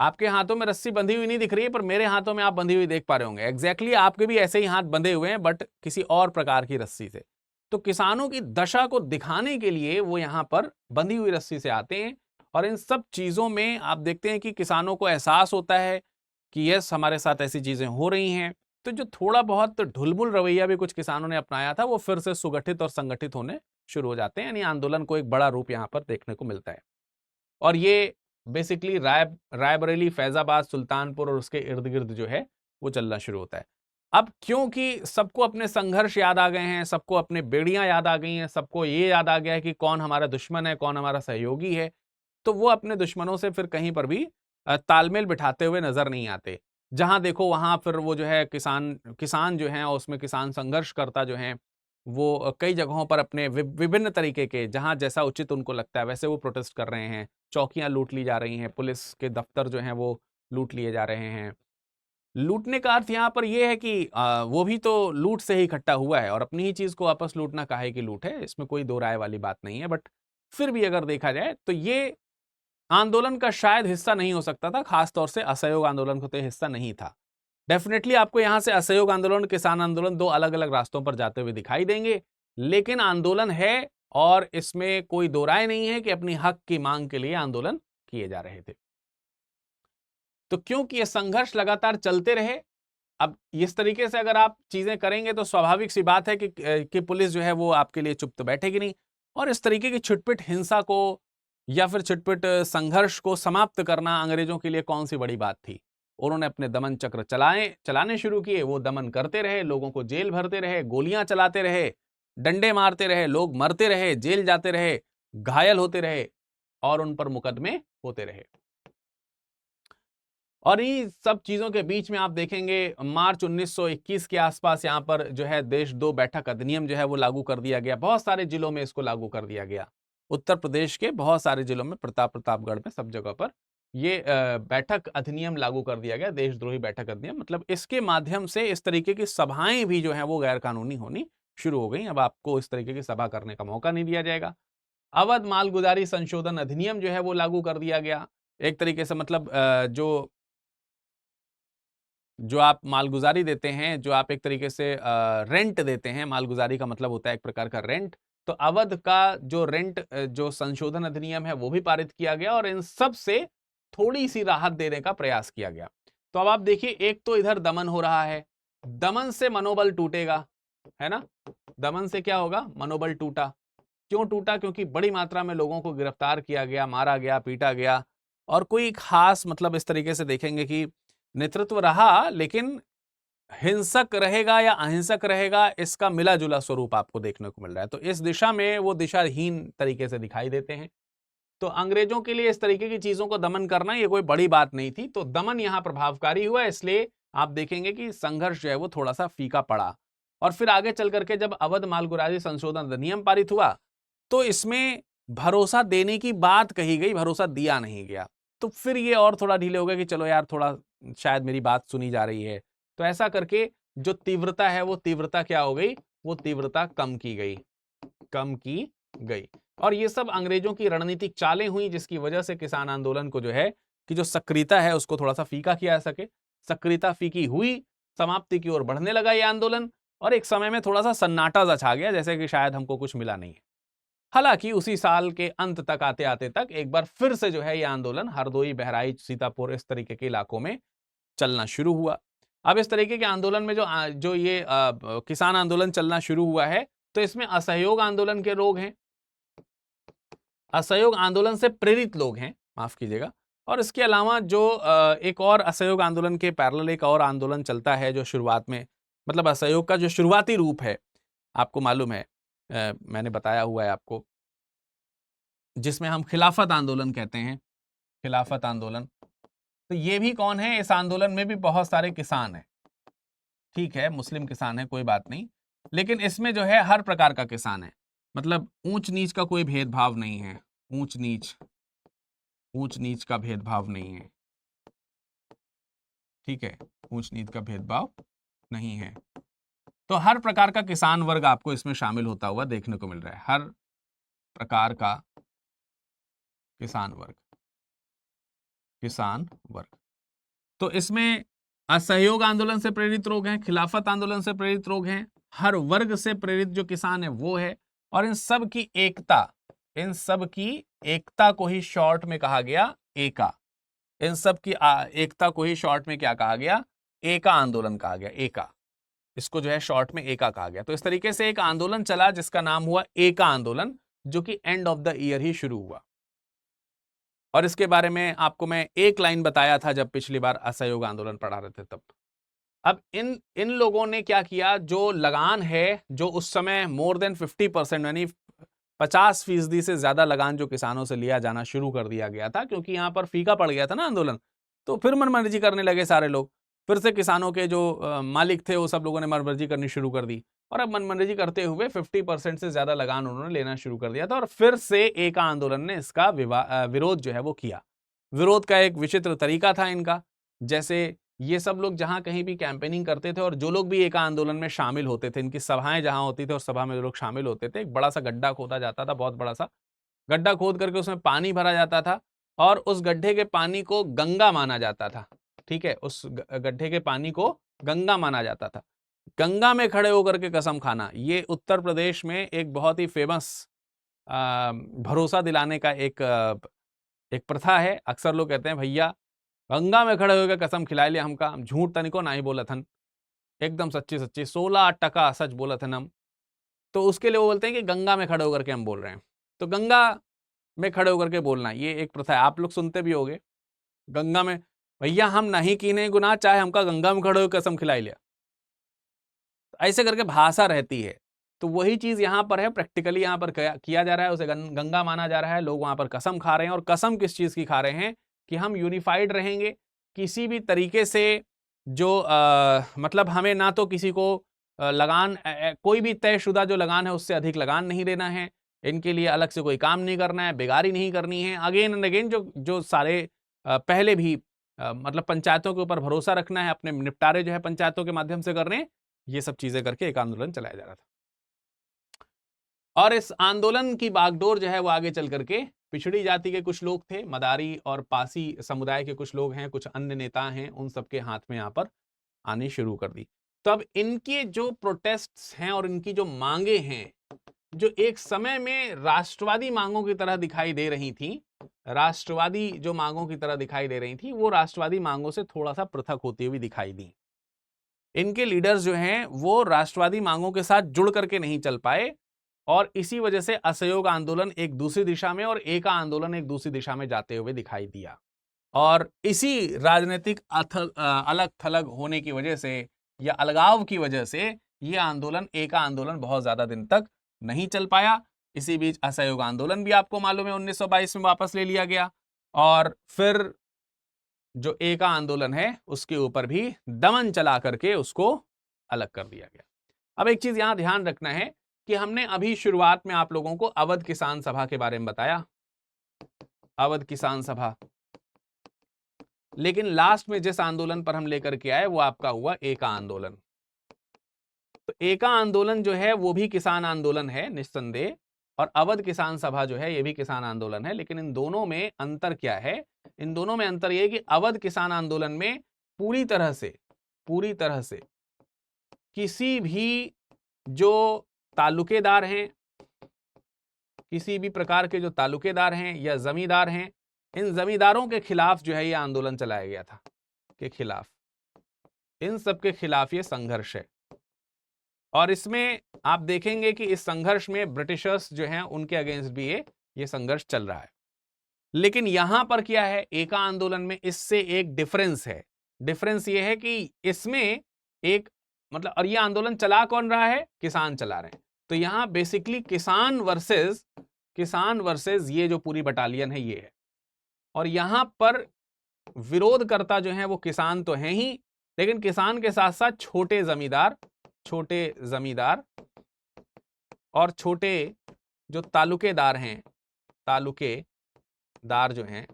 आपके हाथों में रस्सी बंधी हुई नहीं दिख रही है, पर मेरे हाथों में आप बंधी हुई देख पा रहे होंगे। एग्जैक्टली आपके भी ऐसे ही हाथ बंधे हुए हैं, बट किसी और प्रकार की रस्सी से। तो किसानों की दशा को दिखाने के लिए वो यहां पर बंधी हुई रस्सी से आते हैं। और इन सब चीजों में आप देखते हैं कि किसानों को एहसास होता है कि यस, हमारे साथ ऐसी चीजें हो रही हैं। तो जो थोड़ा बहुत ढुलमुल रवैया भी कुछ किसानों ने अपनाया था वो फिर से सुगठित और संगठित होने शुरू हो जाते हैं। यानी आंदोलन को एक बड़ा रूप यहाँ पर देखने को मिलता है। और ये बेसिकली रायबरेली, फैजाबाद, सुल्तानपुर और उसके इर्द गिर्द जो है वो चलना शुरू होता है। अब क्योंकि सबको अपने संघर्ष याद आ गए हैं, सबको अपने बेड़ियां याद आ गई हैं, सबको ये याद आ गया है कि कौन हमारा दुश्मन है, कौन हमारा सहयोगी है, तो वो अपने दुश्मनों से फिर कहीं पर भी तालमेल बिठाते हुए नजर नहीं आते। जहां देखो वहां फिर वो जो है किसान जो हैं, उसमें किसान संघर्षकर्ता जो हैं, वो कई जगहों पर अपने विभिन्न तरीके के, जहां जैसा उचित उनको लगता है वैसे वो प्रोटेस्ट कर रहे हैं। चौकियां लूट ली जा रही हैं, पुलिस के दफ्तर जो हैं वो लूट लिए जा रहे हैं। लूटने का अर्थ यहाँ पर यह है कि वो भी तो लूट से ही इकट्ठा हुआ है, और अपनी ही चीज को वापस लूटना काहे की लूट है, इसमें कोई दो राय वाली बात नहीं है। बट फिर भी अगर देखा जाए तो ये आंदोलन का शायद हिस्सा नहीं हो सकता था, खासतौर से असहयोग आंदोलन का तो हिस्सा नहीं था। डेफिनेटली आपको यहां से असहयोग आंदोलन, किसान आंदोलन दो अलग अलग रास्तों पर जाते हुए दिखाई देंगे, लेकिन आंदोलन है और इसमें कोई दो राय नहीं है कि अपनी हक की मांग के लिए आंदोलन किए जा रहे थे। तो क्योंकि ये संघर्ष लगातार चलते रहे, अब इस तरीके से अगर आप चीजें करेंगे तो स्वाभाविक सी बात है कि पुलिस जो है वो आपके लिए चुप तो बैठेगी नहीं, और इस तरीके की छिटपिट हिंसा को या फिर छिटपिट संघर्ष को समाप्त करना अंग्रेजों के लिए कौन सी बड़ी बात थी। उन्होंने अपने दमन चक्र चलाने शुरू किए, वो दमन करते रहे, लोगों को जेल भरते रहे, गोलियां चलाते रहे, डंडे मारते रहे, लोग मरते रहे, जेल जाते रहे, घायल होते रहे, और उन पर मुकदमे होते रहे। और इन सब चीजों के बीच में आप देखेंगे मार्च 1921 के आसपास यहाँ पर जो है देश दो बैठक अधिनियम जो है वो लागू कर दिया गया। बहुत सारे जिलों में इसको लागू कर दिया गया, उत्तर प्रदेश के बहुत सारे जिलों में, प्रतापगढ़ में, सब जगह पर ये बैठक अधिनियम लागू कर दिया गया, देशद्रोही बैठक अधिनियम। मतलब इसके माध्यम से इस तरीके की सभाएं भी जो है वो गैर कानूनी होनी शुरू हो गई। अब आपको इस तरीके की सभा करने का मौका नहीं दिया जाएगा। अवध मालगुजारी संशोधन अधिनियम जो है वो लागू कर दिया गया। एक तरीके से मतलब जो आप मालगुजारी देते हैं, जो आप एक तरीके से रेंट देते हैं, मालगुजारी का मतलब होता है एक प्रकार का रेंट, तो अवध का जो रेंट जो संशोधन अधिनियम है वो भी पारित किया गया, और इन सब से थोड़ी सी राहत देने का प्रयास किया गया। तो अब आप देखिए, एक तो इधर दमन हो रहा है, दमन से मनोबल टूटेगा, है ना। दमन से क्या होगा, मनोबल टूटा। क्यों टूटा? क्योंकि बड़ी मात्रा में लोगों को गिरफ्तार किया गया, मारा गया, पीटा गया, और कोई खास मतलब इस तरीके से देखेंगे कि नेतृत्व रहा, लेकिन हिंसक रहेगा या अहिंसक रहेगा, इसका मिला जुला स्वरूप आपको देखने को मिल रहा है। तो इस दिशा में वो दिशाहीन तरीके से दिखाई देते हैं। तो अंग्रेजों के लिए इस तरीके की चीजों को दमन करना ये कोई बड़ी बात नहीं थी, तो दमन यहां प्रभावकारी हुआ, इसलिए आप देखेंगे कि संघर्ष जो है वो थोड़ा सा फीका पड़ा। और फिर आगे चल करके जब अवध मालगुजारी संशोधन अधिनियम पारित हुआ, तो इसमें भरोसा देने की बात कही गई, भरोसा दिया नहीं गया। तो फिर ये और थोड़ा ढीले हो गए कि चलो यार, थोड़ा शायद मेरी बात सुनी जा रही है। तो ऐसा करके जो तीव्रता है वो तीव्रता क्या हो गई, वो तीव्रता कम की गई। और ये सब अंग्रेजों की रणनीतिक चालें हुई, जिसकी वजह से किसान आंदोलन को जो है कि जो सक्रियता है उसको थोड़ा सा फीका किया जा सके। सक्रियता फीकी हुई, समाप्ति की ओर बढ़ने लगा ये आंदोलन, और एक समय में थोड़ा सा सन्नाटा सा छा गया, जैसे कि शायद हमको कुछ मिला नहीं है। हालांकि उसी साल के अंत तक आते आते तक एक बार फिर से जो है ये आंदोलन हरदोई, बहराइच, सीतापुर, इस तरीके के इलाकों में चलना शुरू हुआ। अब इस तरीके के आंदोलन में जो ये किसान आंदोलन चलना शुरू हुआ है, तो इसमें असहयोग आंदोलन के लोग हैं, असहयोग आंदोलन से प्रेरित लोग हैं, माफ कीजिएगा। और इसके अलावा जो एक और असहयोग आंदोलन के पैरेलल एक और आंदोलन चलता है, जो शुरुआत में मतलब असहयोग का जो शुरुआती रूप है, आपको मालूम है, मैंने बताया हुआ है आपको, जिसमें हम खिलाफत आंदोलन कहते हैं, खिलाफत आंदोलन। तो ये भी कौन है, इस आंदोलन में भी बहुत सारे किसान हैं, ठीक है, मुस्लिम किसान है, कोई बात नहीं, लेकिन इसमें जो है हर प्रकार का किसान है, मतलब ऊंच नीच का कोई भेदभाव नहीं है, ऊंच नीच का भेदभाव नहीं है, ठीक है, ऊंच नीच का भेदभाव नहीं है। तो हर प्रकार का किसान वर्ग आपको इसमें शामिल होता हुआ देखने को मिल रहा है, हर प्रकार का किसान वर्ग। तो इसमें असहयोग आंदोलन से प्रेरित लोग हैं, खिलाफत आंदोलन से प्रेरित लोग हैं, हर वर्ग से प्रेरित जो किसान है वो है, और इन सब की एकता को ही शॉर्ट में कहा गया एका। इन सब की एकता को ही शॉर्ट में क्या कहा गया, एका आंदोलन कहा गया, एका, इसको जो है शॉर्ट में एका कहा गया। तो इस तरीके से एक आंदोलन चला जिसका नाम हुआ एका आंदोलन, जो कि एंड ऑफ द ईयर ही शुरू हुआ। और इसके बारे में आपको मैं एक लाइन बताया था जब पिछली बार असहयोग आंदोलन पढ़ा रहे थे तब। अब इन लोगों ने क्या किया, जो लगान है, जो उस समय मोर देन 50% यानी 50% से ज्यादा लगान जो किसानों से लिया जाना शुरू कर दिया गया था, क्योंकि यहाँ पर फीका पड़ गया था ना आंदोलन। तो फिर मनमर्जी करने लगे सारे लोग, फिर से किसानों के जो मालिक थे वो सब लोगों ने मनमर्जी करनी शुरू कर दी, और अब मनमर्जी करते हुए 50% से ज्यादा लगान उन्होंने लेना शुरू कर दिया था। और फिर से एका आंदोलन ने इसका विरोध जो है वो किया। विरोध का एक विचित्र तरीका था इनका, जैसे ये सब लोग जहां कहीं भी कैंपेनिंग करते थे और जो लोग भी एका आंदोलन में शामिल होते थे, इनकी सभाएं जहां होती थी और सभा में जो लोग शामिल होते थे, एक बड़ा सा गड्ढा खोदा जाता था, बहुत बड़ा सा गड्ढा खोद करके उसमें पानी भरा जाता था, और उस गड्ढे के पानी को गंगा माना जाता था। ठीक है, उस गड्ढे के पानी को गंगा माना जाता था। गंगा में खड़े होकर के कसम खाना, ये उत्तर प्रदेश में एक बहुत ही फेमस भरोसा दिलाने का एक प्रथा है। अक्सर लोग कहते हैं भैया गंगा में खड़े होकर कसम खिलाए लिया हमका, हम झूठ तनिको नहीं बोला थन, एकदम सच्ची सच्ची 16% सच बोला थन हम। तो उसके लिए वो बोलते हैं कि गंगा में खड़े होकर के हम बोल रहे हैं। तो गंगा में खड़े होकर के बोलना ये एक प्रथा है, आप लोग सुनते भी होंगे, गंगा में भैया हम नहीं कीने गुनाह, चाहे हमका गंगा में खड़े होकर कसम खिलाई लिया। ऐसे करके भाषा रहती है। तो वही चीज यहाँ पर है, प्रैक्टिकली यहाँ पर किया जा रहा है, उसे गंगा माना जा रहा है। लोग वहां पर कसम खा रहे हैं, और कसम किस चीज की खा रहे हैं कि हम यूनिफाइड रहेंगे, किसी भी तरीके से जो मतलब हमें ना तो किसी को लगान कोई भी तयशुदा जो लगान है उससे अधिक लगान नहीं देना है, इनके लिए अलग से कोई काम नहीं करना है, बेगारी नहीं करनी है। अगेन एंड अगेन जो सारे पहले भी मतलब पंचायतों के ऊपर भरोसा रखना है, अपने निपटारे जो है पंचायतों के माध्यम से करने, ये सब चीजें करके एक आंदोलन चलाया जा रहा था। और इस आंदोलन की बागडोर जो है वो आगे चल करके पिछड़ी जाति के कुछ लोग थे, मदारी और पासी समुदाय के कुछ लोग हैं, कुछ अन्य नेता हैं, उन सबके हाथ में यहाँ पर आनी शुरू कर दी। तो अब इनके जो प्रोटेस्ट्स हैं और इनकी जो मांगे हैं, जो एक समय में राष्ट्रवादी मांगों की तरह दिखाई दे रही थी, राष्ट्रवादी जो मांगों की तरह दिखाई दे रही थी, वो राष्ट्रवादी मांगों से थोड़ा सा पृथक होती हुई दिखाई दी। इनके लीडर्स जो हैं वो राष्ट्रवादी मांगों के साथ जुड़ करके नहीं चल पाए, और इसी वजह से असहयोग आंदोलन एक दूसरी दिशा में और एका आंदोलन एक दूसरी दिशा में जाते हुए दिखाई दिया। और इसी राजनीतिक अलग थलग होने की वजह से या अलगाव की वजह से ये आंदोलन एका आंदोलन बहुत ज्यादा दिन तक नहीं चल पाया। इसी बीच असहयोग आंदोलन भी आपको मालूम है 1922 में वापस ले लिया गया, और फिर जो एका आंदोलन है उसके ऊपर भी दमन चला करके उसको अलग कर दिया गया। अब एक चीज यहां ध्यान रखना है कि हमने अभी शुरुआत में आप लोगों को अवध किसान सभा के बारे में बताया, अवध किसान सभा, लेकिन लास्ट में जिस आंदोलन पर हम लेकर के आए वो आपका हुआ एका आंदोलन। तो एका आंदोलन जो है वो भी किसान आंदोलन है निस्संदेह, और अवध किसान सभा जो है ये भी किसान आंदोलन है। लेकिन इन दोनों में अंतर क्या है? इन दोनों में अंतर यह कि अवध किसान आंदोलन में पूरी तरह से किसी भी जो तालुकेदार हैं, किसी भी प्रकार के जो तालुकेदार हैं या जमींदार हैं, इन जमींदारों के खिलाफ जो है ये आंदोलन चलाया गया था, के खिलाफ, इन सब के खिलाफ ये संघर्ष है। और इसमें आप देखेंगे कि इस संघर्ष में ब्रिटिशर्स जो हैं उनके अगेंस्ट भी ये संघर्ष चल रहा है। लेकिन यहां पर क्या है, एका आंदोलन में इससे एक डिफरेंस है। डिफरेंस ये है कि इसमें एक मतलब, और ये आंदोलन चला कौन रहा है? किसान चला रहे हैं। तो यहां बेसिकली किसान वर्सेस ये जो पूरी बटालियन है ये है, और यहां पर विरोधकर्ता जो हैं वो किसान तो हैं ही, लेकिन किसान के साथ साथ छोटे जमींदार और छोटे जो तालुकेदार हैं, तालुकेदार जो हैं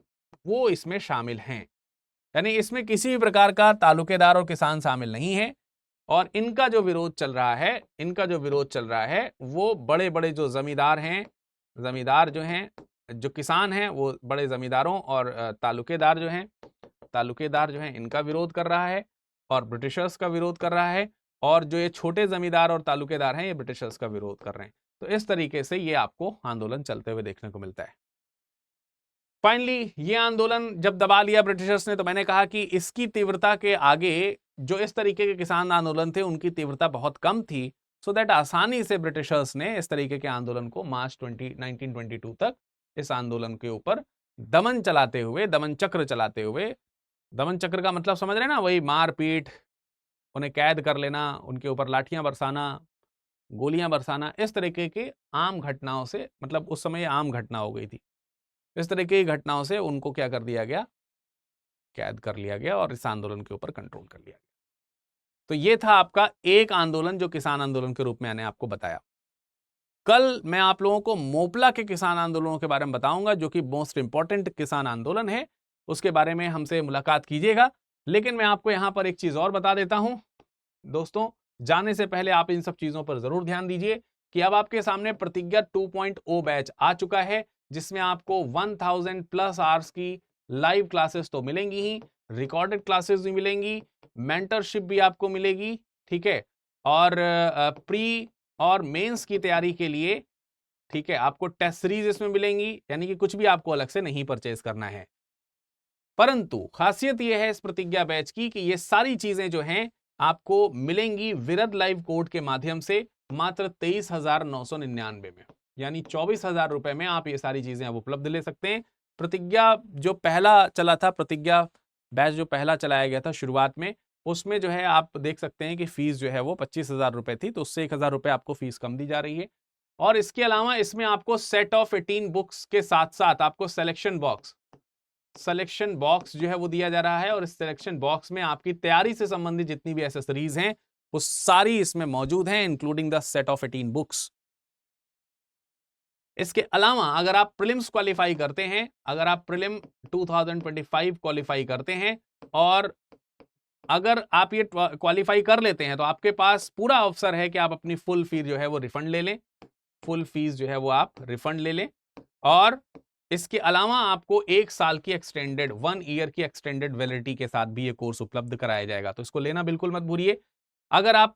वो इसमें शामिल हैं। यानी इसमें किसी भी प्रकार का तालुकेदार और किसान शामिल नहीं है। और इनका जो विरोध चल रहा है वो बड़े बड़े जो जमींदार हैं, जमींदार जो हैं, जो किसान हैं वो बड़े जमींदारों और तालुकेदार जो हैं इनका विरोध कर रहा है, और ब्रिटिशर्स का विरोध कर रहा है, और जो ये छोटे जमींदार और तालुकेदार हैं ये ब्रिटिशर्स का विरोध कर रहे हैं। तो इस तरीके से ये आपको आंदोलन चलते हुए देखने को मिलता है। फाइनली ये आंदोलन जब दबा लिया ब्रिटिशर्स ने, तो मैंने कहा कि इसकी तीव्रता के आगे जो इस तरीके के किसान आंदोलन थे उनकी तीव्रता बहुत कम थी, सो दैट आसानी से ब्रिटिशर्स ने इस तरीके के आंदोलन को मार्च 1922 तक इस आंदोलन के ऊपर दमन चक्र चलाते हुए, दमन चक्र का मतलब समझ रहे ना, वही मारपीट, उन्हें कैद कर लेना, उनके ऊपर लाठियां बरसाना, गोलियां बरसाना, इस तरीके के आम घटनाओं से, मतलब उस समय आम घटना हो गई थी, इस तरीके की घटनाओं से उनको क्या कर दिया गया, कैद कर लिया गया और इस आंदोलन के ऊपर कंट्रोल कर लिया गया। तो ये था आपका एक आंदोलन जो किसान आंदोलन के रूप में मैंने आपको बताया। कल मैं आप लोगों को मोपला के किसान आंदोलनों के बारे में बताऊंगा, जो कि मोस्ट इंपॉर्टेंट किसान आंदोलन है। उसके बारे में हमसे मुलाकात कीजिएगा। लेकिन मैं आपको यहां पर एक चीज और बता देता हूं दोस्तों, जाने से पहले आप इन सब चीजों पर जरूर ध्यान दीजिए कि अब आपके सामने प्रतिज्ञा 2.0 बैच आ चुका है, जिसमें आपको 1000 प्लस आवर्स की लाइव क्लासेस तो मिलेंगी ही, रिकॉर्डेड क्लासेस भी मिलेंगी, मेंटरशिप भी आपको मिलेगी, ठीक है, और प्री और मेंस की तैयारी के लिए, ठीक है, आपको टेस्ट सीरीज इसमें मिलेंगी, यानी कि कुछ भी आपको अलग से नहीं परचेज करना है। परंतु खासियत यह है इस प्रतिज्ञा बैच की कि ये सारी चीजें जो हैं आपको मिलेंगी विरद लाइव कोड के माध्यम से मात्र 23,999 में, यानी 24,000 रुपए में आप ये सारी चीजें अब उपलब्ध ले सकते हैं। प्रतिज्ञा जो पहला चला था, प्रतिज्ञा बैच जो पहला चलाया गया था शुरुआत में, उसमें जो है आप देख सकते हैं कि फीस जो है वो 25,000 रुपए थी, तो उससे 1,000 रुपए आपको फीस कम दी जा रही है। और इसके अलावा इसमें आपको सेट ऑफ 18 बुक्स के साथ साथ आपको सिलेक्शन बॉक्स जो है वो दिया जा रहा है, और इस सिलेक्शन बॉक्स में आपकी तैयारी से संबंधित जितनी भी एसेसरीज हैं वो सारी इसमें मौजूद हैं, including the set of 18 books. इसके अलावा अगर आप प्रीलिम्स क्वालिफाई करते हैं, अगर आप प्रीलिम 2025 क्वालिफाई करते हैं और अगर आप ये क्वालिफाई कर लेते हैं, तो आपके पास पूरा अवसर है कि आप अपनी फुल फीस जो है वो रिफंड ले लें, फुल फीस जो है वो आप रिफंड ले लें। और इसके अलावा आपको 1 साल की एक्सटेंडेड 1 ईयर की एक्सटेंडेड वैलिडिटी के साथ भी ये कोर्स उपलब्ध कराया जाएगा, तो इसको लेना बिल्कुल मत भूलिए। अगर आप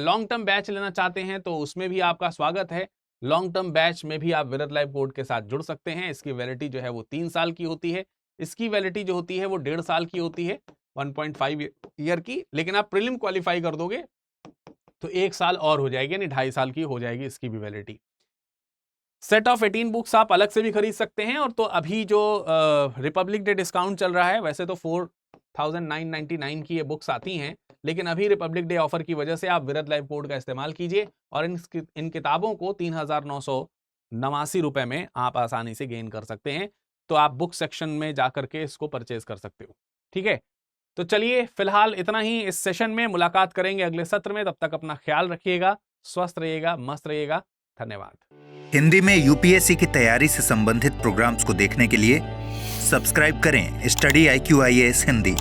लॉन्ग टर्म बैच लेना चाहते हैं तो उसमें भी आपका स्वागत है। लॉन्ग टर्म बैच में भी आप विरद लाइव कोड के साथ जुड़ सकते हैं। इसकी वैलिडिटी जो है वो 3 साल की होती है, इसकी वैलिडिटी जो होती है वो 1.5 साल की होती है, 1.5 ईयर की। लेकिन आप प्रीलिम क्वालिफाई कर दोगे तो 1 साल और हो जाएगी, यानी 2.5 साल की हो जाएगी इसकी भी वैलिडिटी। सेट ऑफ 18 बुक्स आप अलग से भी खरीद सकते हैं, और तो अभी जो रिपब्लिक डे डिस्काउंट चल रहा है, वैसे तो 4,999 की ये बुक्स आती हैं, लेकिन अभी रिपब्लिक डे ऑफर की वजह से आप विरद लाइव कोड का इस्तेमाल कीजिए और इन किताबों को 3,989 रुपए में आप आसानी से गेन कर सकते हैं। तो आप बुक सेक्शन में जाकर के इसको परचेज कर सकते हो, ठीक है। तो चलिए फिलहाल इतना ही इस सेशन में, मुलाकात करेंगे अगले सत्र में। तब तक अपना ख्याल रखिएगा, स्वस्थ रहिएगा, मस्त रहिएगा। धन्यवाद। हिंदी में यूपीएससी की तैयारी से संबंधित प्रोग्राम्स को देखने के लिए सब्सक्राइब करें स्टडी IQ IAS हिंदी।